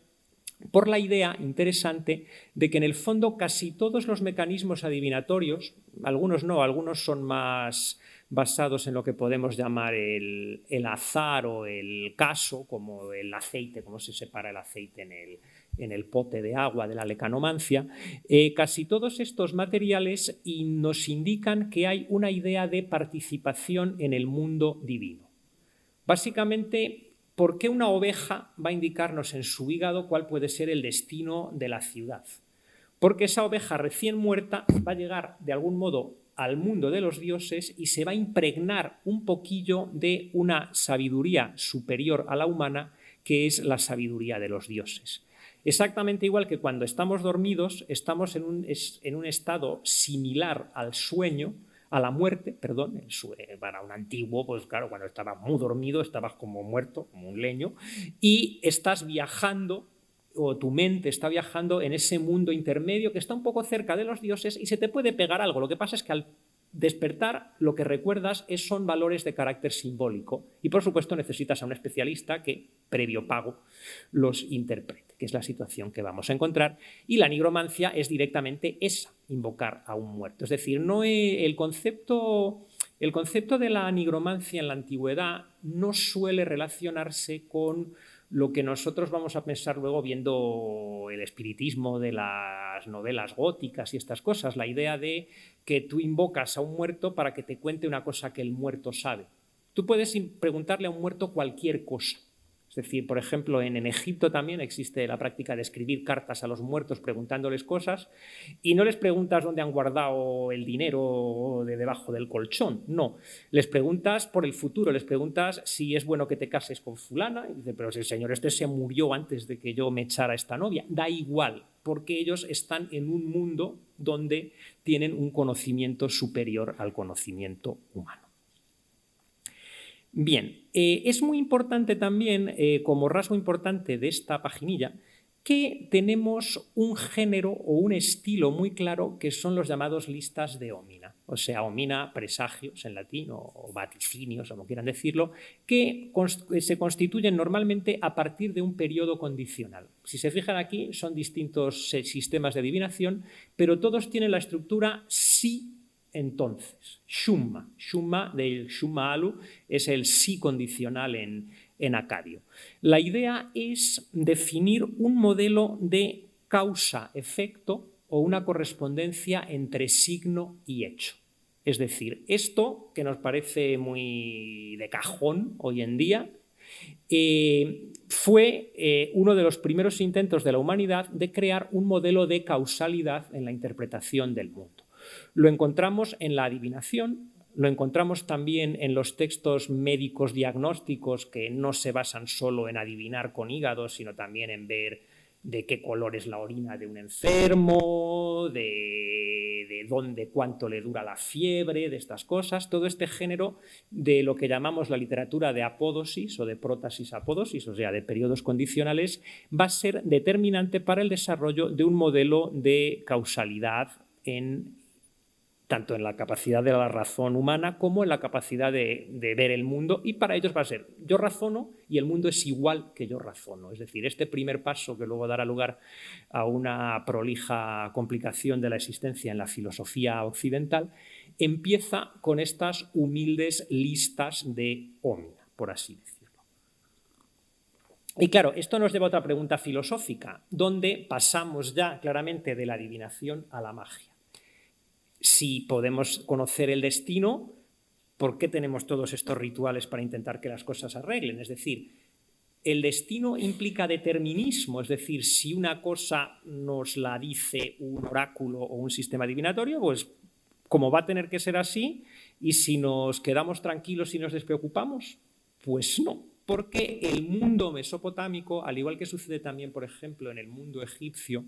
por la idea interesante de que en el fondo casi todos los mecanismos adivinatorios, algunos no, algunos son más basados en lo que podemos llamar el azar o el caso, como el aceite, como se separa el aceite en el pote de agua de la lecanomancia. Casi todos estos materiales nos indican que hay una idea de participación en el mundo divino. Básicamente, ¿por qué una oveja va a indicarnos en su hígado cuál puede ser el destino de la ciudad? Porque esa oveja recién muerta va a llegar de algún modo al mundo de los dioses y se va a impregnar un poquillo de una sabiduría superior a la humana, que es la sabiduría de los dioses. Exactamente igual que cuando estamos dormidos, estamos en un estado similar al sueño, a la muerte, perdón, para un antiguo, pues claro, cuando estabas muy dormido, estabas como muerto, como un leño, y estás viajando, o tu mente está viajando en ese mundo intermedio que está un poco cerca de los dioses y se te puede pegar algo. Lo que pasa es que al despertar lo que recuerdas son valores de carácter simbólico y, por supuesto, necesitas a un especialista que, previo pago, los interprete, que es la situación que vamos a encontrar. Y la nigromancia es directamente esa, invocar a un muerto. Es decir, el concepto de la nigromancia en la antigüedad no suele relacionarse con lo que nosotros vamos a pensar luego viendo el espiritismo de las novelas góticas y estas cosas, la idea de que tú invocas a un muerto para que te cuente una cosa que el muerto sabe. Tú puedes preguntarle a un muerto cualquier cosa. Es decir, por ejemplo, en Egipto también existe la práctica de escribir cartas a los muertos preguntándoles cosas y no les preguntas dónde han guardado el dinero de debajo del colchón, no. Les preguntas por el futuro, les preguntas si es bueno que te cases con fulana y dice, pero si el señor este se murió antes de que yo me echara esta novia. Da igual, porque ellos están en un mundo donde tienen un conocimiento superior al conocimiento humano. Bien, es muy importante también, como rasgo importante de esta paginilla, que tenemos un género o un estilo muy claro que son los llamados listas de omina. O sea, omina, presagios en latín o vaticinios, como quieran decirlo, que se constituyen normalmente a partir de un periodo condicional. Si se fijan aquí, son distintos sistemas de adivinación, pero todos tienen la estructura sí. Entonces, summa del summa alu es el sí condicional en acadio. La idea es definir un modelo de causa-efecto o una correspondencia entre signo y hecho. Es decir, esto que nos parece muy de cajón hoy en día, fue uno de los primeros intentos de la humanidad de crear un modelo de causalidad en la interpretación del mundo. Lo encontramos en la adivinación, lo encontramos también en los textos médicos diagnósticos que no se basan solo en adivinar con hígado, sino también en ver de qué color es la orina de un enfermo, de dónde, cuánto le dura la fiebre, de estas cosas. Todo este género de lo que llamamos la literatura de apódosis o de prótasis-apódosis, o sea, de periodos condicionales, va a ser determinante para el desarrollo de un modelo de causalidad tanto en la capacidad de la razón humana como en la capacidad de ver el mundo, y para ellos va a ser yo razono y el mundo es igual que yo razono. Es decir, este primer paso que luego dará lugar a una prolija complicación de la existencia en la filosofía occidental empieza con estas humildes listas de omina, por así decirlo. Y claro, esto nos lleva a otra pregunta filosófica, donde pasamos ya claramente de la adivinación a la magia. Si podemos conocer el destino, ¿por qué tenemos todos estos rituales para intentar que las cosas se arreglen? Es decir, el destino implica determinismo, es decir, si una cosa nos la dice un oráculo o un sistema adivinatorio, pues como va a tener que ser así, y si nos quedamos tranquilos y nos despreocupamos, pues no, porque el mundo mesopotámico, al igual que sucede también, por ejemplo, en el mundo egipcio,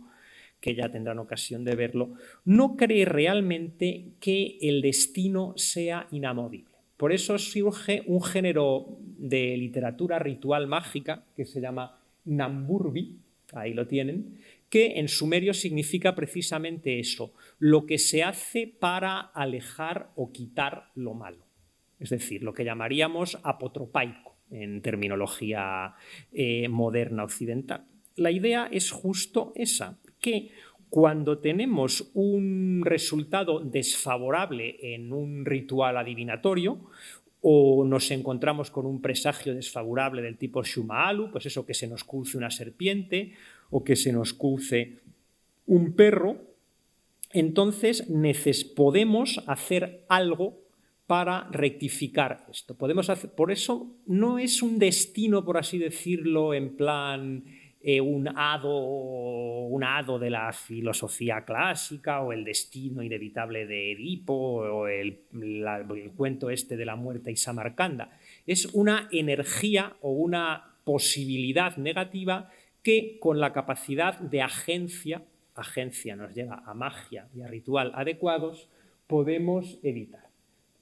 que ya tendrán ocasión de verlo, no cree realmente que el destino sea inamovible. Por eso surge un género de literatura ritual mágica que se llama Namburbi, ahí lo tienen, que en sumerio significa precisamente eso, lo que se hace para alejar o quitar lo malo. Es decir, lo que llamaríamos apotropaico en terminología moderna occidental. La idea es justo esa, que cuando tenemos un resultado desfavorable en un ritual adivinatorio o nos encontramos con un presagio desfavorable del tipo Shumaalu, pues eso, que se nos cruce una serpiente o que se nos cruce un perro, entonces podemos hacer algo para rectificar esto. Por eso no es un destino, por así decirlo, en plan un hado de la filosofía clásica o el destino inevitable de Edipo o el cuento este de la muerte y Samarcanda. Es una energía o una posibilidad negativa que con la capacidad de agencia nos lleva a magia y a ritual adecuados, podemos evitar.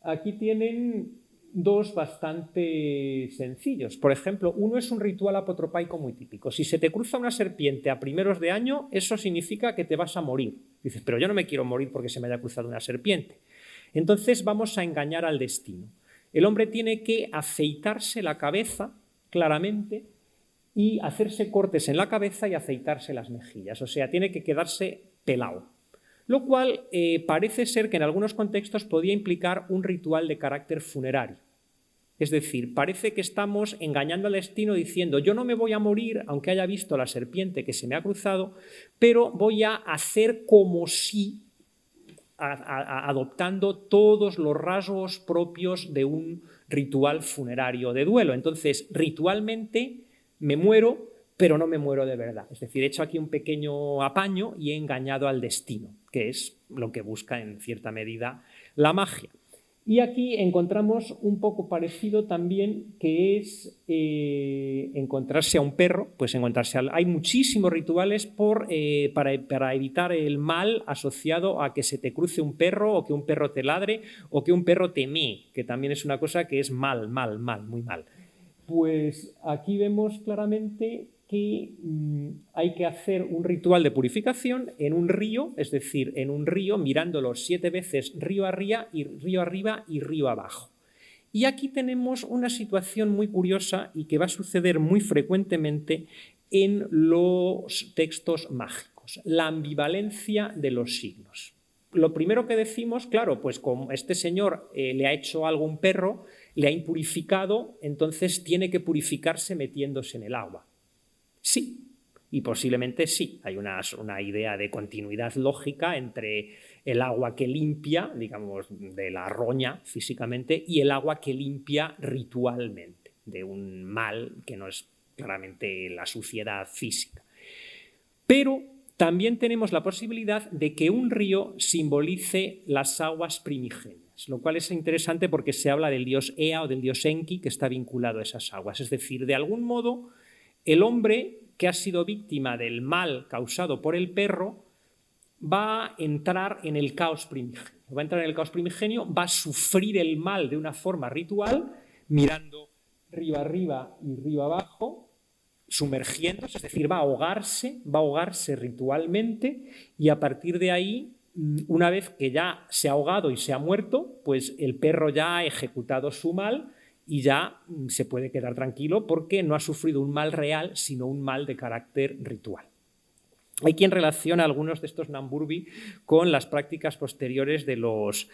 Aquí tienen dos bastante sencillos. Por ejemplo, uno es un ritual apotropaico muy típico. Si se te cruza una serpiente a primeros de año, eso significa que te vas a morir. Dices, pero yo no me quiero morir porque se me haya cruzado una serpiente. Entonces vamos a engañar al destino. El hombre tiene que afeitarse la cabeza, claramente, y hacerse cortes en la cabeza y afeitarse las mejillas. O sea, tiene que quedarse pelado. Lo cual parece ser que en algunos contextos podía implicar un ritual de carácter funerario. Es decir, parece que estamos engañando al destino diciendo yo no me voy a morir aunque haya visto la serpiente que se me ha cruzado, pero voy a hacer como si, adoptando todos los rasgos propios de un ritual funerario de duelo. Entonces, ritualmente me muero, pero no me muero de verdad. Es decir, he hecho aquí un pequeño apaño y he engañado al destino, que es lo que busca en cierta medida la magia. Y aquí encontramos un poco parecido también, que es encontrarse a un perro, pues hay muchísimos rituales para evitar el mal asociado a que se te cruce un perro, o que un perro te ladre, o que un perro te mee, que también es una cosa que es mal, muy mal. Pues aquí vemos claramente que hay que hacer un ritual de purificación en un río, es decir, en un río mirándolo 7 veces río arriba y río abajo. Y aquí tenemos una situación muy curiosa y que va a suceder muy frecuentemente en los textos mágicos, la ambivalencia de los signos. Lo primero que decimos, claro, pues como este señor le ha hecho algo a un perro, le ha impurificado, entonces tiene que purificarse metiéndose en el agua. Sí, y posiblemente sí. Hay una idea de continuidad lógica entre el agua que limpia, digamos, de la roña físicamente, y el agua que limpia ritualmente, de un mal que no es claramente la suciedad física. Pero también tenemos la posibilidad de que un río simbolice las aguas primigenias, lo cual es interesante porque se habla del dios Ea o del dios Enki, que está vinculado a esas aguas. Es decir, de algún modo, el hombre que ha sido víctima del mal causado por el perro va a entrar en el caos primigenio. Va a sufrir el mal de una forma ritual, mirando río arriba y río abajo, sumergiéndose, es decir, va a ahogarse ritualmente, y a partir de ahí, una vez que ya se ha ahogado y se ha muerto, pues el perro ya ha ejecutado su mal y ya se puede quedar tranquilo porque no ha sufrido un mal real, sino un mal de carácter ritual. Hay quien relaciona algunos de estos Namburbi con las prácticas posteriores de los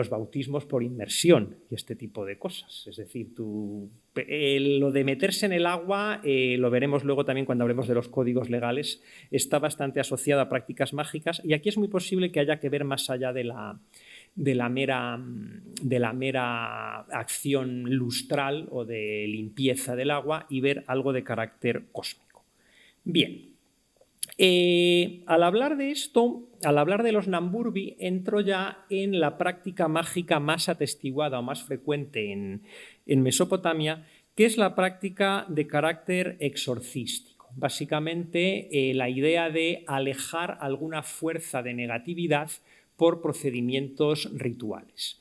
bautismos por inmersión y este tipo de cosas. Es decir, lo de meterse en el agua, lo veremos luego también cuando hablemos de los códigos legales, está bastante asociado a prácticas mágicas, y aquí es muy posible que haya que ver más allá de la mera acción lustral o de limpieza del agua y ver algo de carácter cósmico. Bien. Al hablar de esto, al hablar de los Namburbi, entro ya en la práctica mágica más atestiguada o más frecuente en Mesopotamia, que es la práctica de carácter exorcístico. Básicamente, la idea de alejar alguna fuerza de negatividad por procedimientos rituales.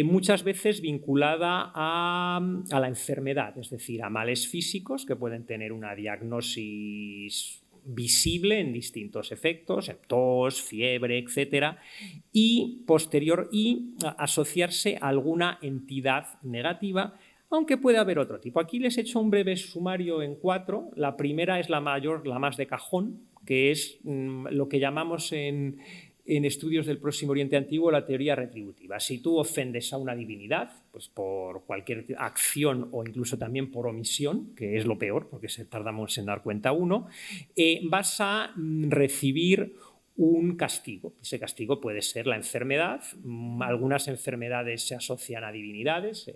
Muchas veces vinculada a la enfermedad, es decir, a males físicos que pueden tener una diagnosis visible en distintos efectos, tos, fiebre, etcétera, y asociarse a alguna entidad negativa, aunque puede haber otro tipo. Aquí les he hecho un breve sumario en 4. La primera es la mayor, la más de cajón, que es lo que llamamos en estudios del Próximo Oriente Antiguo la teoría retributiva. Si tú ofendes a una divinidad, pues por cualquier acción o incluso también por omisión, que es lo peor, porque tardamos en dar cuenta uno, vas a recibir un castigo. Ese castigo puede ser la enfermedad. Algunas enfermedades se asocian a divinidades.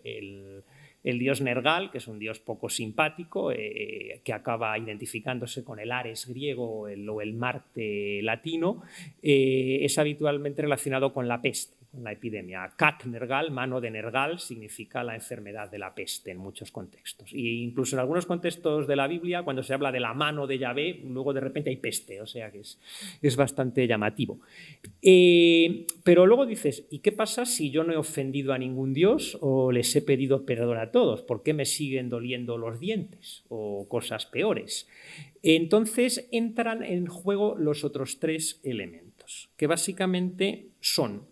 El dios Nergal, que es un dios poco simpático, que acaba identificándose con el Ares griego o el Marte latino, es habitualmente relacionado con la peste, con la epidemia. Cat Nergal, mano de Nergal, significa la enfermedad de la peste en muchos contextos. E incluso en algunos contextos de la Biblia, cuando se habla de la mano de Yahvé, luego de repente hay peste, o sea que es bastante llamativo. Pero luego dices, ¿y qué pasa si yo no he ofendido a ningún dios o les he pedido perdón a todos? ¿Por qué me siguen doliendo los dientes o cosas peores? Entonces entran en juego los otros 3 elementos, que básicamente son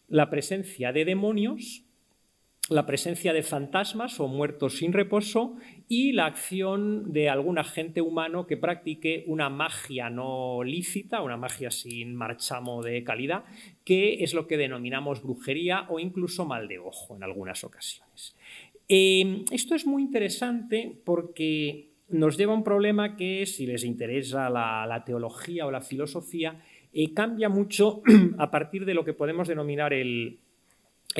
la presencia de demonios, la presencia de fantasmas o muertos sin reposo y la acción de algún agente humano que practique una magia no lícita, una magia sin marchamo de calidad, que es lo que denominamos brujería o incluso mal de ojo en algunas ocasiones. Esto es muy interesante porque nos lleva a un problema que, si les interesa la teología o la filosofía, cambia mucho a partir de lo que podemos denominar el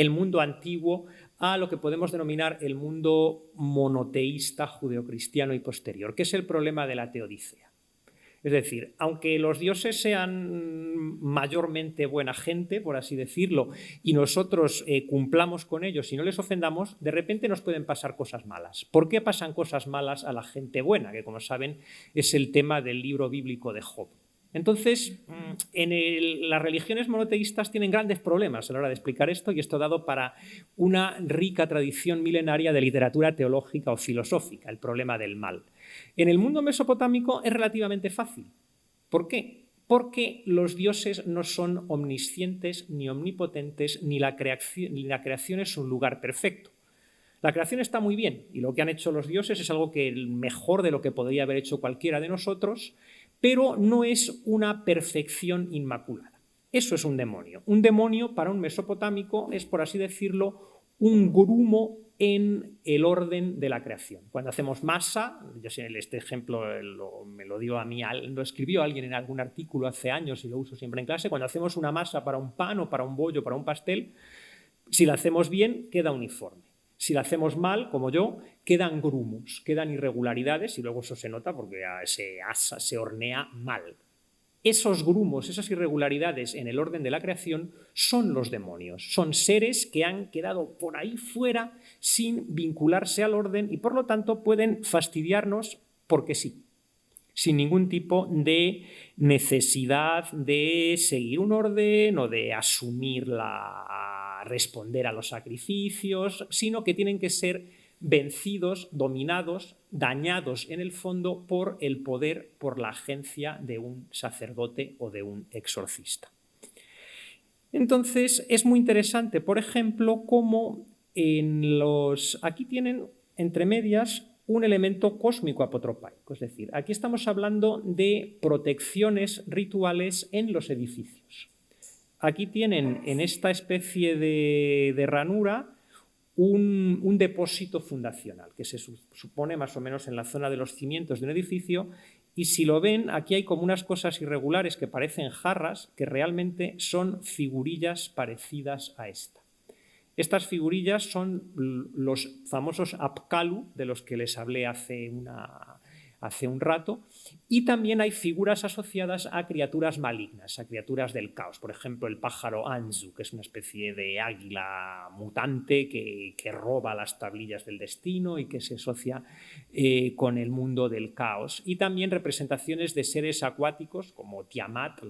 mundo antiguo a lo que podemos denominar el mundo monoteísta judeocristiano y posterior, que es el problema de la teodicea. Es decir, aunque los dioses sean mayormente buena gente, por así decirlo, y nosotros cumplamos con ellos y no les ofendamos, de repente nos pueden pasar cosas malas. ¿Por qué pasan cosas malas a la gente buena? Que, como saben, es el tema del libro bíblico de Job. Entonces, las religiones monoteístas tienen grandes problemas a la hora de explicar esto, y esto dado para una rica tradición milenaria de literatura teológica o filosófica, el problema del mal. En el mundo mesopotámico es relativamente fácil. ¿Por qué? Porque los dioses no son omniscientes ni omnipotentes, ni la creación es un lugar perfecto. La creación está muy bien, y lo que han hecho los dioses es algo que mejor de lo que podría haber hecho cualquiera de nosotros, pero no es una perfección inmaculada. Eso es un demonio. Un demonio para un mesopotámico es, por así decirlo, un grumo en el orden de la creación. Cuando hacemos masa, yo sé, este ejemplo me lo dio a mí, lo escribió alguien en algún artículo hace años y lo uso siempre en clase. Cuando hacemos una masa para un pan o para un bollo, para un pastel, si la hacemos bien, queda uniforme. Si la hacemos mal, como yo, quedan grumos, quedan irregularidades, y luego eso se nota porque se hornea mal. Esos grumos, esas irregularidades en el orden de la creación son los demonios. Son seres que han quedado por ahí fuera sin vincularse al orden y por lo tanto pueden fastidiarnos porque sí, sin ningún tipo de necesidad de seguir un orden o de asumir responder a los sacrificios, sino que tienen que ser vencidos, dominados, dañados en el fondo por el poder, por la agencia de un sacerdote o de un exorcista. Entonces es muy interesante, por ejemplo, cómo aquí tienen entre medias un elemento cósmico apotropaico, es decir, aquí estamos hablando de protecciones rituales en los edificios. Aquí tienen en esta especie de ranura un depósito fundacional que se supone más o menos en la zona de los cimientos de un edificio, y si lo ven, aquí hay como unas cosas irregulares que parecen jarras que realmente son figurillas parecidas a esta. Estas figurillas son los famosos apkalu de los que les hablé hace un rato, y también hay figuras asociadas a criaturas malignas, a criaturas del caos. Por ejemplo, el pájaro Anzu, que es una especie de águila mutante que roba las tablillas del destino y que se asocia con el mundo del caos. Y también representaciones de seres acuáticos como Tiamat,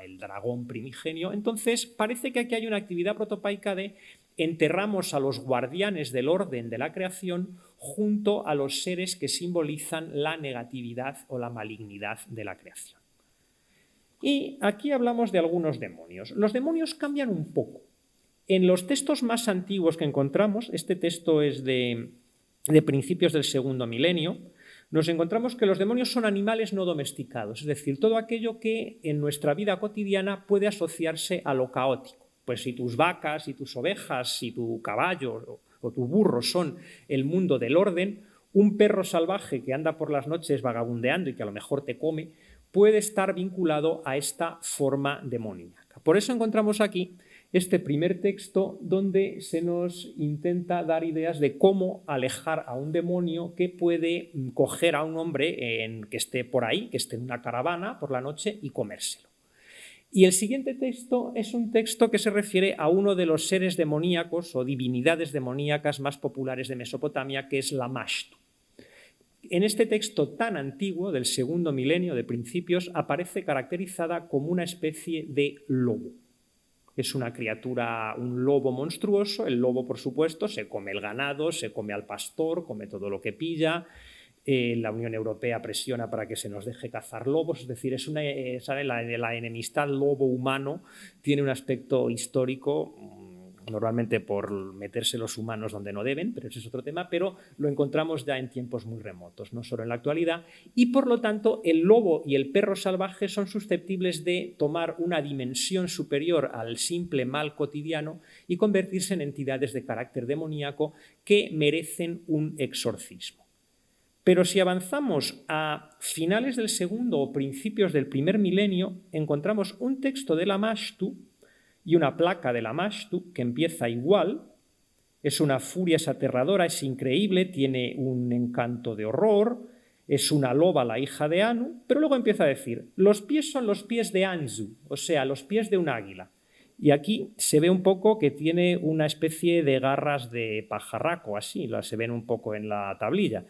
el dragón primigenio. Entonces, parece que aquí hay una actividad protopaica de enterramos a los guardianes del orden de la creación junto a los seres que simbolizan la negatividad o la malignidad de la creación. Y aquí hablamos de algunos demonios. Los demonios cambian un poco. En los textos más antiguos que encontramos, este texto es de principios del segundo milenio, nos encontramos que los demonios son animales no domesticados, es decir, todo aquello que en nuestra vida cotidiana puede asociarse a lo caótico. Pues si tus vacas, si tus ovejas, si tu caballo o tu burro son el mundo del orden, un perro salvaje que anda por las noches vagabundeando y que a lo mejor te come, puede estar vinculado a esta forma demoníaca. Por eso encontramos aquí este primer texto donde se nos intenta dar ideas de cómo alejar a un demonio que puede coger a un hombre que esté por ahí, que esté en una caravana por la noche y comérselo. Y el siguiente texto es un texto que se refiere a uno de los seres demoníacos o divinidades demoníacas más populares de Mesopotamia, que es la Mashtu. En este texto tan antiguo, del segundo milenio de principios, aparece caracterizada como una especie de lobo. Es una criatura, un lobo monstruoso. El lobo, por supuesto, se come el ganado, se come al pastor, come todo lo que pilla. La Unión Europea presiona para que se nos deje cazar lobos, es decir, la enemistad lobo-humano tiene un aspecto histórico, normalmente por meterse los humanos donde no deben, pero ese es otro tema, pero lo encontramos ya en tiempos muy remotos, no solo en la actualidad, y por lo tanto el lobo y el perro salvaje son susceptibles de tomar una dimensión superior al simple mal cotidiano y convertirse en entidades de carácter demoníaco que merecen un exorcismo. Pero si avanzamos a finales del segundo o principios del primer milenio, encontramos un texto de la Mashtu y una placa de la Mashtu que empieza igual. Es una furia, es aterradora, es increíble, tiene un encanto de horror, es una loba, la hija de Anu, pero luego empieza a decir, los pies son los pies de Anzu, o sea, los pies de un águila. Y aquí se ve un poco que tiene una especie de garras de pajarraco, así, se ven un poco en la tablilla.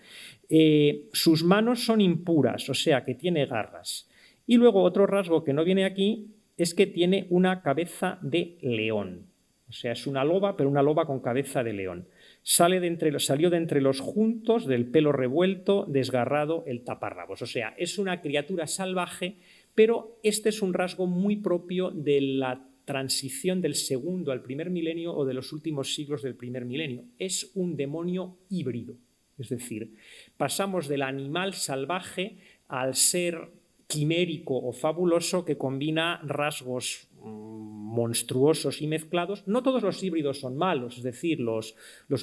Sus manos son impuras, o sea, que tiene garras. Y luego otro rasgo que no viene aquí es que tiene una cabeza de león. O sea, es una loba, pero una loba con cabeza de león. Salió de entre los juntos, del pelo revuelto, desgarrado, el taparrabos. O sea, es una criatura salvaje, pero este es un rasgo muy propio de la transición del segundo al primer milenio o de los últimos siglos del primer milenio. Es un demonio híbrido. Es decir, pasamos del animal salvaje al ser quimérico o fabuloso que combina rasgos monstruosos y mezclados. No todos los híbridos son malos, es decir, los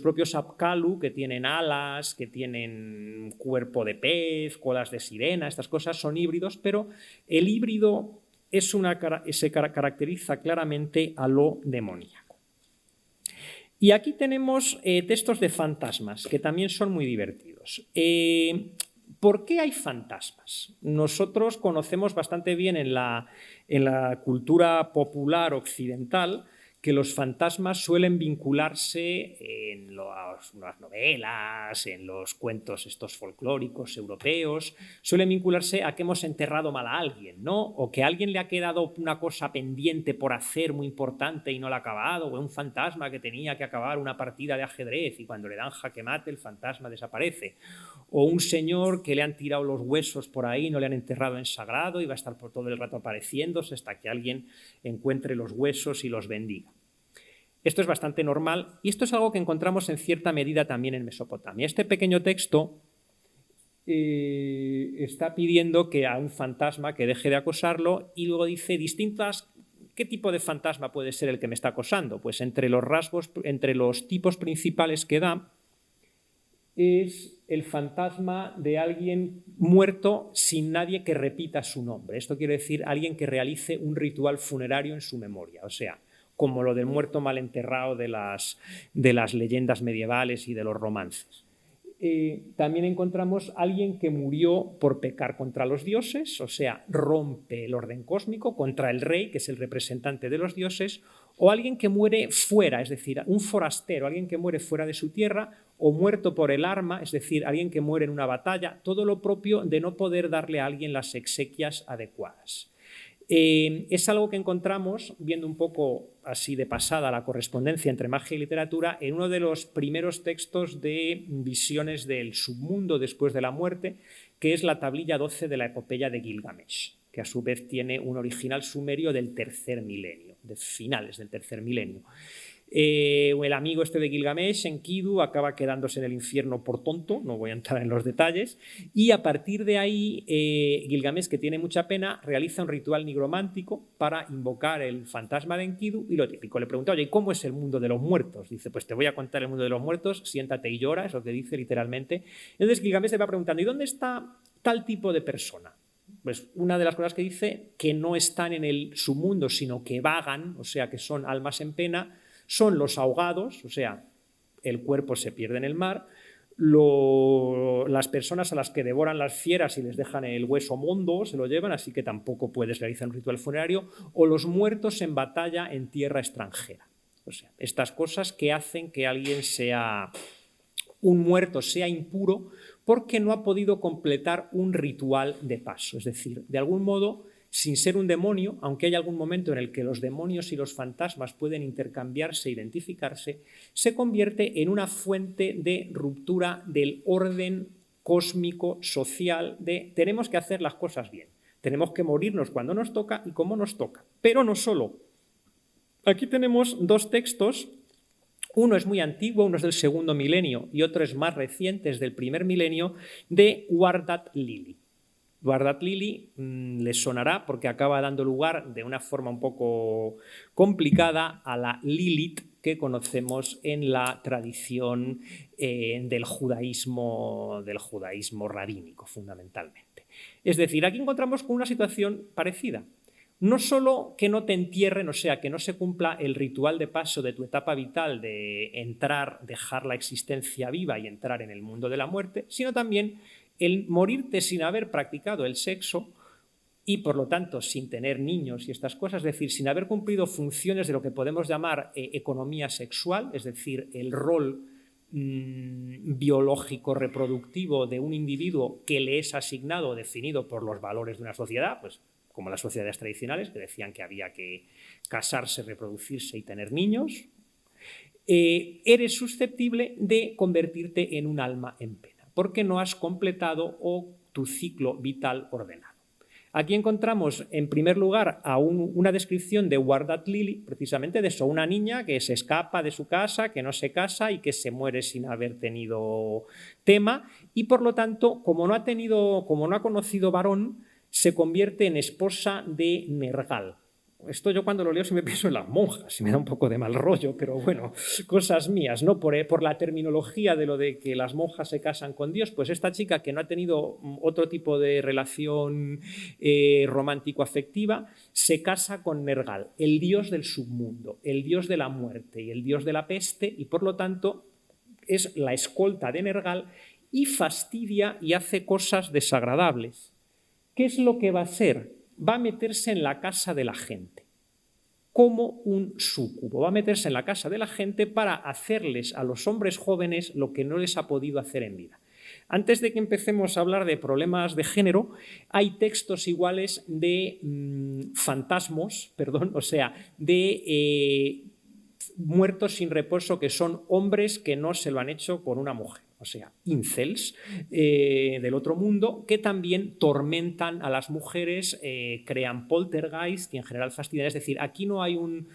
propios Apkallu, que tienen alas, que tienen cuerpo de pez, colas de sirena, estas cosas son híbridos, pero el híbrido se caracteriza claramente a lo demoníaco. Y aquí tenemos textos de fantasmas, que también son muy divertidos. ¿Por qué hay fantasmas? Nosotros conocemos bastante bien en la cultura popular occidental que los fantasmas suelen vincularse en las novelas, en los cuentos estos folclóricos europeos, suelen vincularse a que hemos enterrado mal a alguien, ¿no? O que a alguien le ha quedado una cosa pendiente por hacer muy importante y no la ha acabado, o un fantasma que tenía que acabar una partida de ajedrez y cuando le dan jaque mate el fantasma desaparece. O un señor que le han tirado los huesos por ahí, no le han enterrado en sagrado y va a estar por todo el rato apareciéndose hasta que alguien encuentre los huesos y los bendiga. Esto es bastante normal y esto es algo que encontramos en cierta medida también en Mesopotamia. Este pequeño texto está pidiendo que a un fantasma que deje de acosarlo y luego dice ¿qué tipo de fantasma puede ser el que me está acosando? Pues entre los tipos principales que da es el fantasma de alguien muerto sin nadie que repita su nombre. Esto quiere decir alguien que realice un ritual funerario en su memoria, o sea, como lo del muerto mal enterrado de las leyendas medievales y de los romances. También encontramos a alguien que murió por pecar contra los dioses, o sea, rompe el orden cósmico contra el rey, que es el representante de los dioses, o alguien que muere fuera, es decir, un forastero, alguien que muere fuera de su tierra, o muerto por el arma, es decir, alguien que muere en una batalla, todo lo propio de no poder darle a alguien las exequias adecuadas. Es algo que encontramos, viendo un poco así de pasada la correspondencia entre magia y literatura, en uno de los primeros textos de visiones del submundo después de la muerte, que es la tablilla 12 de la epopeya de Gilgamesh, que a su vez tiene un original sumerio del tercer milenio, de finales del tercer milenio. El amigo este de Gilgamesh, Enkidu, acaba quedándose en el infierno por tonto, no voy a entrar en los detalles, y a partir de ahí Gilgamesh, que tiene mucha pena, realiza un ritual nigromántico para invocar el fantasma de Enkidu y lo típico, le pregunta, oye, ¿cómo es el mundo de los muertos? Dice, pues te voy a contar el mundo de los muertos, siéntate y llora, es lo que dice literalmente. Entonces Gilgamesh le va preguntando, ¿y dónde está tal tipo de persona? Pues una de las cosas que dice, que no están en el submundo, sino que vagan, o sea, que son almas en pena, son los ahogados, o sea, el cuerpo se pierde en el mar, las personas a las que devoran las fieras y les dejan el hueso mondo, se lo llevan, así que tampoco puedes realizar un ritual funerario, o los muertos en batalla en tierra extranjera. O sea, estas cosas que hacen que alguien sea un muerto, sea impuro, porque no ha podido completar un ritual de paso. Es decir, de algún modo, sin ser un demonio, aunque hay algún momento en el que los demonios y los fantasmas pueden intercambiarse e identificarse, se convierte en una fuente de ruptura del orden cósmico, social, de tenemos que hacer las cosas bien, tenemos que morirnos cuando nos toca y como nos toca. Pero no solo. Aquí tenemos dos textos, uno es muy antiguo, uno es del segundo milenio y otro es más reciente, es del primer milenio, de Wardat Lili. Wardat Lili les sonará porque acaba dando lugar de una forma un poco complicada a la Lilith que conocemos en la tradición del judaísmo rabínico, fundamentalmente. Es decir, aquí encontramos con una situación parecida. No solo que no te entierren, o sea, que no se cumpla el ritual de paso de tu etapa vital de entrar, dejar la existencia viva y entrar en el mundo de la muerte, sino también el morirte sin haber practicado el sexo y, por lo tanto, sin tener niños y estas cosas, es decir, sin haber cumplido funciones de lo que podemos llamar economía sexual, es decir, el rol biológico reproductivo de un individuo que le es asignado o definido por los valores de una sociedad, pues como las sociedades tradicionales, que decían que había que casarse, reproducirse y tener niños, eres susceptible de convertirte en un alma en pena, porque no has completado tu ciclo vital ordenado. Aquí encontramos, en primer lugar, una descripción de Wardat Lily, precisamente de eso, una niña que se escapa de su casa, que no se casa y que se muere sin haber tenido tema, y por lo tanto, como no ha conocido varón, se convierte en esposa de Nergal. Esto yo cuando lo leo siempre pienso en las monjas, y me da un poco de mal rollo, pero bueno, cosas mías, ¿no? Por la terminología de lo de que las monjas se casan con Dios, pues esta chica que no ha tenido otro tipo de relación romántico-afectiva, se casa con Nergal, el dios del submundo, el dios de la muerte y el dios de la peste, y por lo tanto es la escolta de Nergal y fastidia y hace cosas desagradables. ¿Qué es lo que va a hacer? Va a meterse en la casa de la gente, como un súcubo. Va a meterse en la casa de la gente para hacerles a los hombres jóvenes lo que no les ha podido hacer en vida. Antes de que empecemos a hablar de problemas de género, hay textos iguales de de muertos sin reposo, que son hombres que no se lo han hecho con una mujer, o sea, incels del otro mundo, que también tormentan a las mujeres, crean poltergeist y en general fastidian. Es decir, aquí no hay un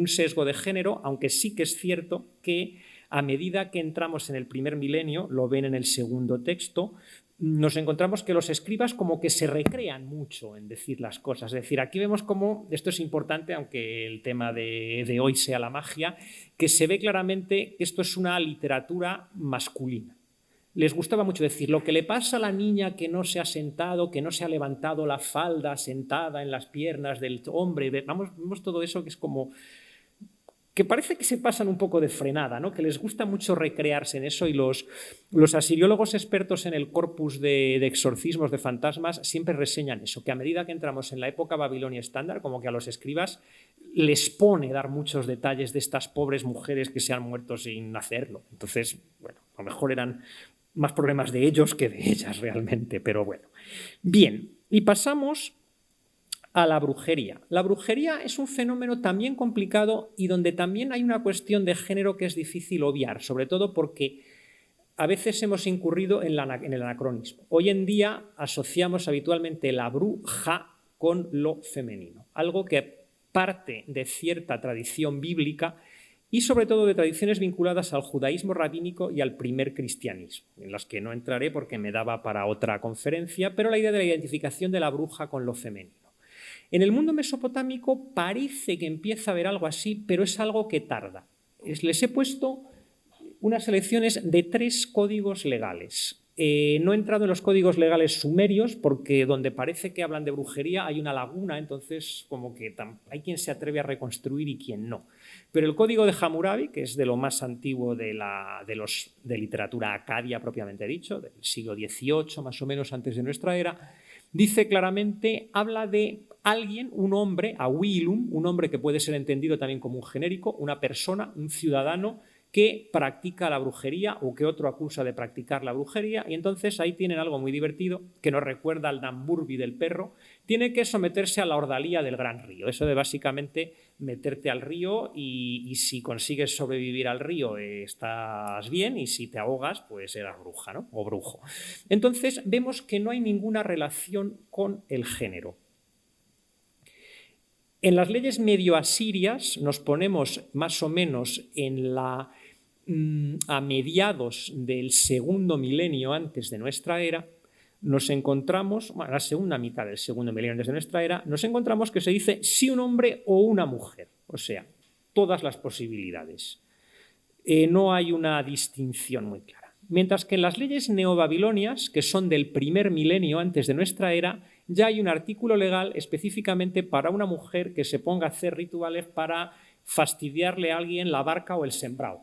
sesgo de género, aunque sí que es cierto que a medida que entramos en el primer milenio, lo ven en el segundo texto, nos encontramos que los escribas como que se recrean mucho en decir las cosas. Es decir, aquí vemos cómo, esto es importante, aunque el tema de hoy sea la magia, que se ve claramente que esto es una literatura masculina. Les gustaba mucho decir, lo que le pasa a la niña que no se ha sentado, que no se ha levantado la falda sentada en las piernas del hombre, vemos todo eso que es como que parece que se pasan un poco de frenada, ¿no? Que les gusta mucho recrearse en eso, y los asiriólogos expertos en el corpus de exorcismos de fantasmas siempre reseñan eso, que a medida que entramos en la época babilonia estándar, como que a los escribas les pone dar muchos detalles de estas pobres mujeres que se han muerto sin hacerlo. Entonces, bueno, a lo mejor eran más problemas de ellos que de ellas realmente, pero bueno. Bien, y pasamos a la brujería. La brujería es un fenómeno también complicado y donde también hay una cuestión de género que es difícil obviar, sobre todo porque a veces hemos incurrido en el anacronismo. Hoy en día asociamos habitualmente la bruja con lo femenino, algo que parte de cierta tradición bíblica y sobre todo de tradiciones vinculadas al judaísmo rabínico y al primer cristianismo, en las que no entraré porque me daba para otra conferencia, pero la idea de la identificación de la bruja con lo femenino. En el mundo mesopotámico parece que empieza a haber algo así, pero es algo que tarda. Les he puesto unas selecciones de 3 códigos legales. No he entrado en los códigos legales sumerios porque donde parece que hablan de brujería hay una laguna, entonces como que hay quien se atreve a reconstruir y quien no. Pero el código de Hammurabi, que es de lo más antiguo de literatura acadia propiamente dicho, del siglo XVIII más o menos antes de nuestra era, dice claramente, habla de alguien, un hombre, Awilum, un hombre que puede ser entendido también como un genérico, una persona, un ciudadano que practica la brujería o que otro acusa de practicar la brujería, y entonces ahí tienen algo muy divertido que nos recuerda al Namburbi del perro. Tiene que someterse a la ordalía del gran río, eso de básicamente meterte al río y si consigues sobrevivir al río estás bien, y si te ahogas pues eras bruja, ¿no? O brujo. Entonces vemos que no hay ninguna relación con el género. En las leyes medio asirias nos ponemos más o menos a mediados del segundo milenio antes de nuestra era, nos encontramos, la segunda mitad del segundo milenio antes de nuestra era, nos encontramos que se dice si un hombre o una mujer, o sea, todas las posibilidades. No hay una distinción muy clara. Mientras que en las leyes neobabilonias, que son del primer milenio antes de nuestra era, ya hay un artículo legal específicamente para una mujer que se ponga a hacer rituales para fastidiarle a alguien la barca o el sembrado.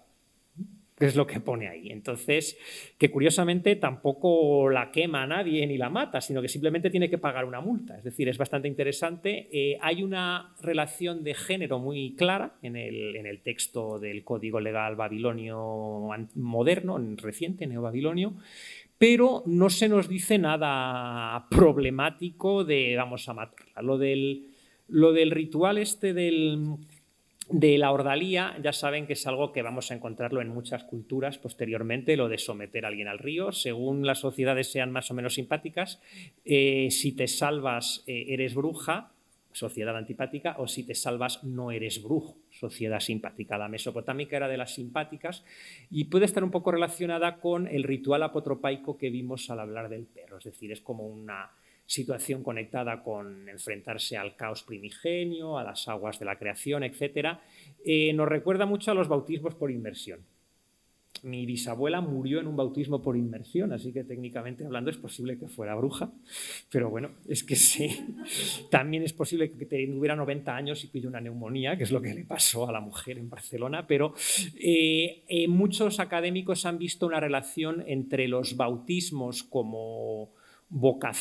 que es lo que pone ahí. Entonces, que curiosamente tampoco la quema a nadie ni la mata, sino que simplemente tiene que pagar una multa. Es decir, es bastante interesante. Hay una relación de género muy clara en el texto del Código Legal babilonio moderno, reciente, neobabilonio, pero no se nos dice nada problemático de vamos a matarla. Lo del ritual de la ordalía, ya saben que es algo que vamos a encontrarlo en muchas culturas posteriormente, lo de someter a alguien al río, según las sociedades sean más o menos simpáticas. Si te salvas, eres bruja, sociedad antipática, o si te salvas, no eres brujo, sociedad simpática. La mesopotámica era de las simpáticas y puede estar un poco relacionada con el ritual apotropaico que vimos al hablar del perro, es decir, es como una situación conectada con enfrentarse al caos primigenio, a las aguas de la creación, etc. Nos recuerda mucho a los bautismos por inmersión. Mi bisabuela murió en un bautismo por inmersión, así que técnicamente hablando es posible que fuera bruja, pero bueno, es que sí. También es posible que tuviera 90 años y pille una neumonía, que es lo que le pasó a la mujer en Barcelona, pero muchos académicos han visto una relación entre los bautismos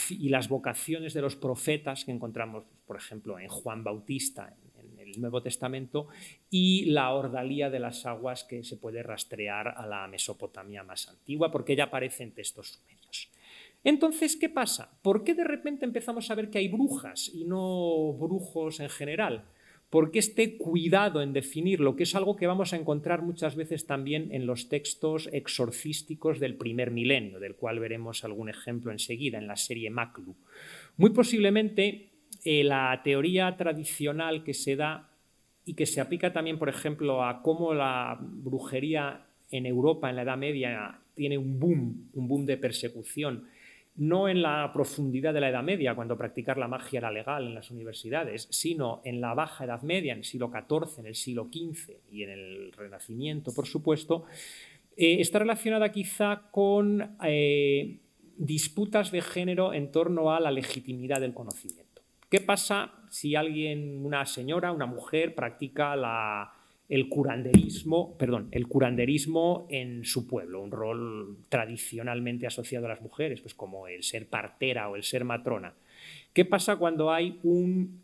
y las vocaciones de los profetas que encontramos, por ejemplo, en Juan Bautista, en el Nuevo Testamento, y la ordalía de las aguas que se puede rastrear a la Mesopotamia más antigua, porque ella aparece en textos sumerios. Entonces, ¿qué pasa? ¿Por qué de repente empezamos a ver que hay brujas y no brujos en general? ¿Por qué este cuidado en definirlo? Que es algo que vamos a encontrar muchas veces también en los textos exorcísticos del primer milenio, del cual veremos algún ejemplo enseguida en la serie Maclu. Muy posiblemente la teoría tradicional que se da y que se aplica también, por ejemplo, a cómo la brujería en Europa en la Edad Media tiene un boom de persecución, no en la profundidad de la Edad Media, cuando practicar la magia era legal en las universidades, sino en la Baja Edad Media, en el siglo XIV, en el siglo XV y en el Renacimiento, por supuesto, está relacionada quizá con disputas de género en torno a la legitimidad del conocimiento. ¿Qué pasa si alguien, una señora, una mujer, practica el curanderismo en su pueblo, un rol tradicionalmente asociado a las mujeres, pues como el ser partera o el ser matrona? ¿Qué pasa cuando hay un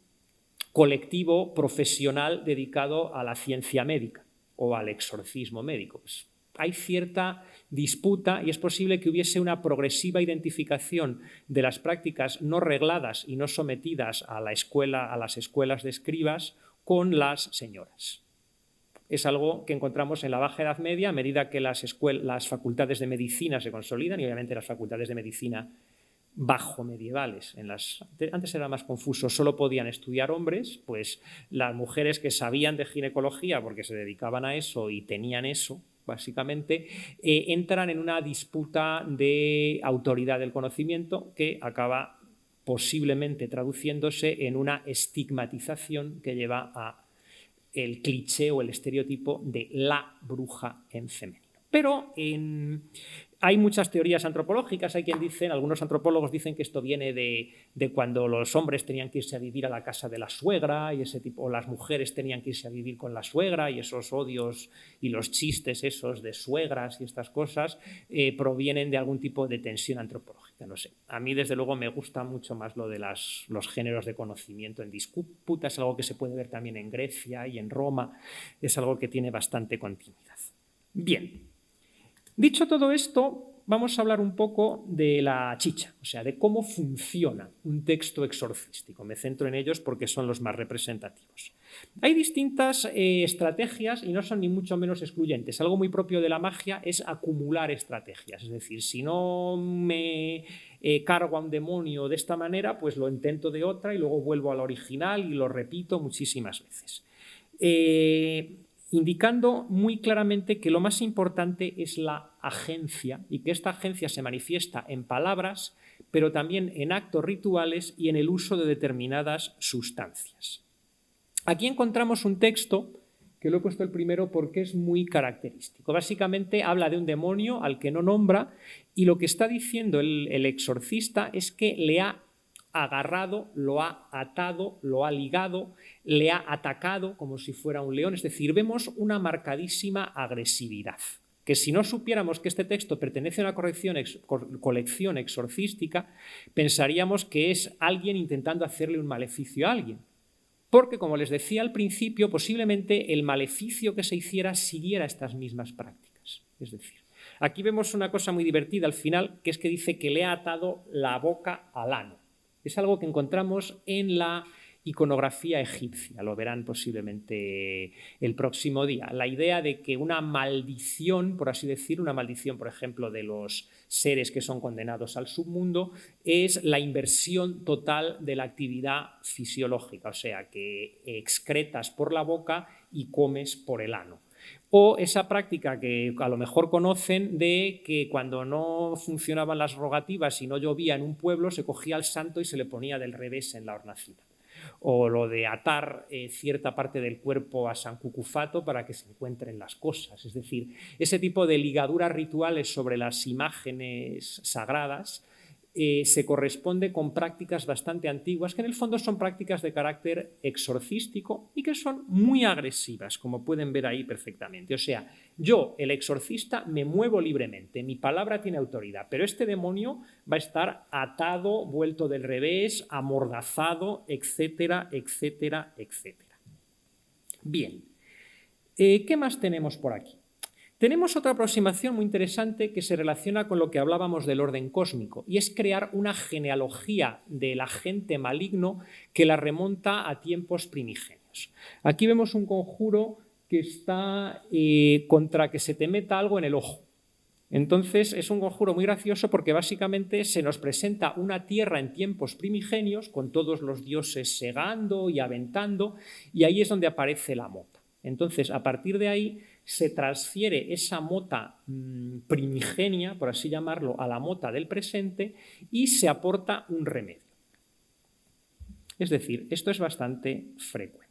colectivo profesional dedicado a la ciencia médica o al exorcismo médico? Pues hay cierta disputa y es posible que hubiese una progresiva identificación de las prácticas no regladas y no sometidas a las escuelas de escribas con las señoras. Es algo que encontramos en la Baja Edad Media a medida que las facultades de medicina se consolidan y obviamente las facultades de medicina bajo medievales. Antes era más confuso, solo podían estudiar hombres, pues las mujeres que sabían de ginecología porque se dedicaban a eso y tenían eso, básicamente, entran en una disputa de autoridad del conocimiento que acaba posiblemente traduciéndose en una estigmatización que lleva a el cliché o el estereotipo de la bruja en femenino. Pero hay muchas teorías antropológicas, algunos antropólogos dicen que esto viene de cuando los hombres tenían que irse a vivir a la casa de la suegra o las mujeres tenían que irse a vivir con la suegra, y esos odios y los chistes esos de suegras y estas cosas provienen de algún tipo de tensión antropológica, no sé. A mí desde luego me gusta mucho más lo de los géneros de conocimiento en disputa, es algo que se puede ver también en Grecia y en Roma, es algo que tiene bastante continuidad. Bien. Dicho todo esto, vamos a hablar un poco de la chicha, o sea, de cómo funciona un texto exorcístico. Me centro en ellos porque son los más representativos. Hay distintas estrategias y no son ni mucho menos excluyentes. Algo muy propio de la magia es acumular estrategias. Es decir, si no me cargo a un demonio de esta manera, pues lo intento de otra y luego vuelvo al original y lo repito muchísimas veces. Indicando muy claramente que lo más importante es la agencia y que esta agencia se manifiesta en palabras, pero también en actos rituales y en el uso de determinadas sustancias. Aquí encontramos un texto que lo he puesto el primero porque es muy característico. Básicamente habla de un demonio al que no nombra y lo que está diciendo el exorcista es que le ha agarrado, lo ha atado, lo ha ligado, le ha atacado como si fuera un león. Es decir, vemos una marcadísima agresividad. que si no supiéramos que este texto pertenece a una colección exorcística, pensaríamos que es alguien intentando hacerle un maleficio a alguien. Porque, como les decía al principio, posiblemente el maleficio que se hiciera siguiera estas mismas prácticas. Es decir, aquí vemos una cosa muy divertida al final, que es que dice que le ha atado la boca al ano. Es algo que encontramos en la iconografía egipcia, lo verán posiblemente el próximo día. La idea de que una maldición, por así decir, una maldición, por ejemplo, de los seres que son condenados al submundo, es la inversión total de la actividad fisiológica, o sea, que excretas por la boca y comes por el ano. O esa práctica que a lo mejor conocen de que cuando no funcionaban las rogativas y no llovía en un pueblo, se cogía al santo y se le ponía del revés en la hornacina. O lo de atar cierta parte del cuerpo a San Cucufato para que se encuentren las cosas. Es decir, ese tipo de ligaduras rituales sobre las imágenes sagradas se corresponde con prácticas bastante antiguas, que en el fondo son prácticas de carácter exorcístico y que son muy agresivas, como pueden ver ahí perfectamente. O sea, yo, el exorcista, me muevo libremente, mi palabra tiene autoridad, pero este demonio va a estar atado, vuelto del revés, amordazado, etcétera, etcétera, etcétera. Bien, ¿qué más tenemos por aquí? Tenemos otra aproximación muy interesante que se relaciona con lo que hablábamos del orden cósmico, y es crear una genealogía del agente maligno que la remonta a tiempos primigenios. Aquí vemos un conjuro que está contra que se te meta algo en el ojo. Entonces es un conjuro muy gracioso porque básicamente se nos presenta una tierra en tiempos primigenios con todos los dioses segando y aventando, y ahí es donde aparece la mota. Entonces, a partir de ahí se transfiere esa mota primigenia, por así llamarlo, a la mota del presente y se aporta un remedio. Es decir, esto es bastante frecuente.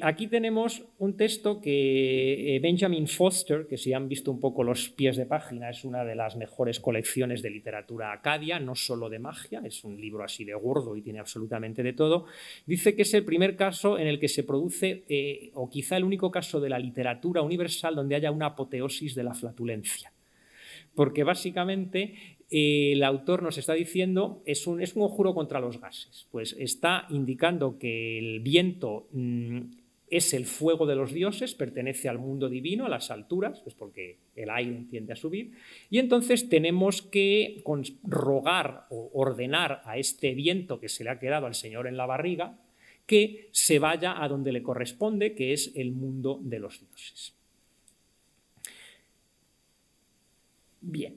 Aquí tenemos un texto que Benjamin Foster, que si han visto un poco los pies de página, es una de las mejores colecciones de literatura acadia, no solo de magia, es un libro así de gordo y tiene absolutamente de todo, dice que es el primer caso en el que se produce, o quizá el único caso de la literatura universal donde haya una apoteosis de la flatulencia. Porque básicamente el autor nos está diciendo, es un conjuro contra los gases, pues está indicando que el viento es el fuego de los dioses, pertenece al mundo divino, a las alturas, pues porque el aire tiende a subir, y entonces tenemos que rogar o ordenar a este viento que se le ha quedado al Señor en la barriga que se vaya a donde le corresponde, que es el mundo de los dioses. Bien,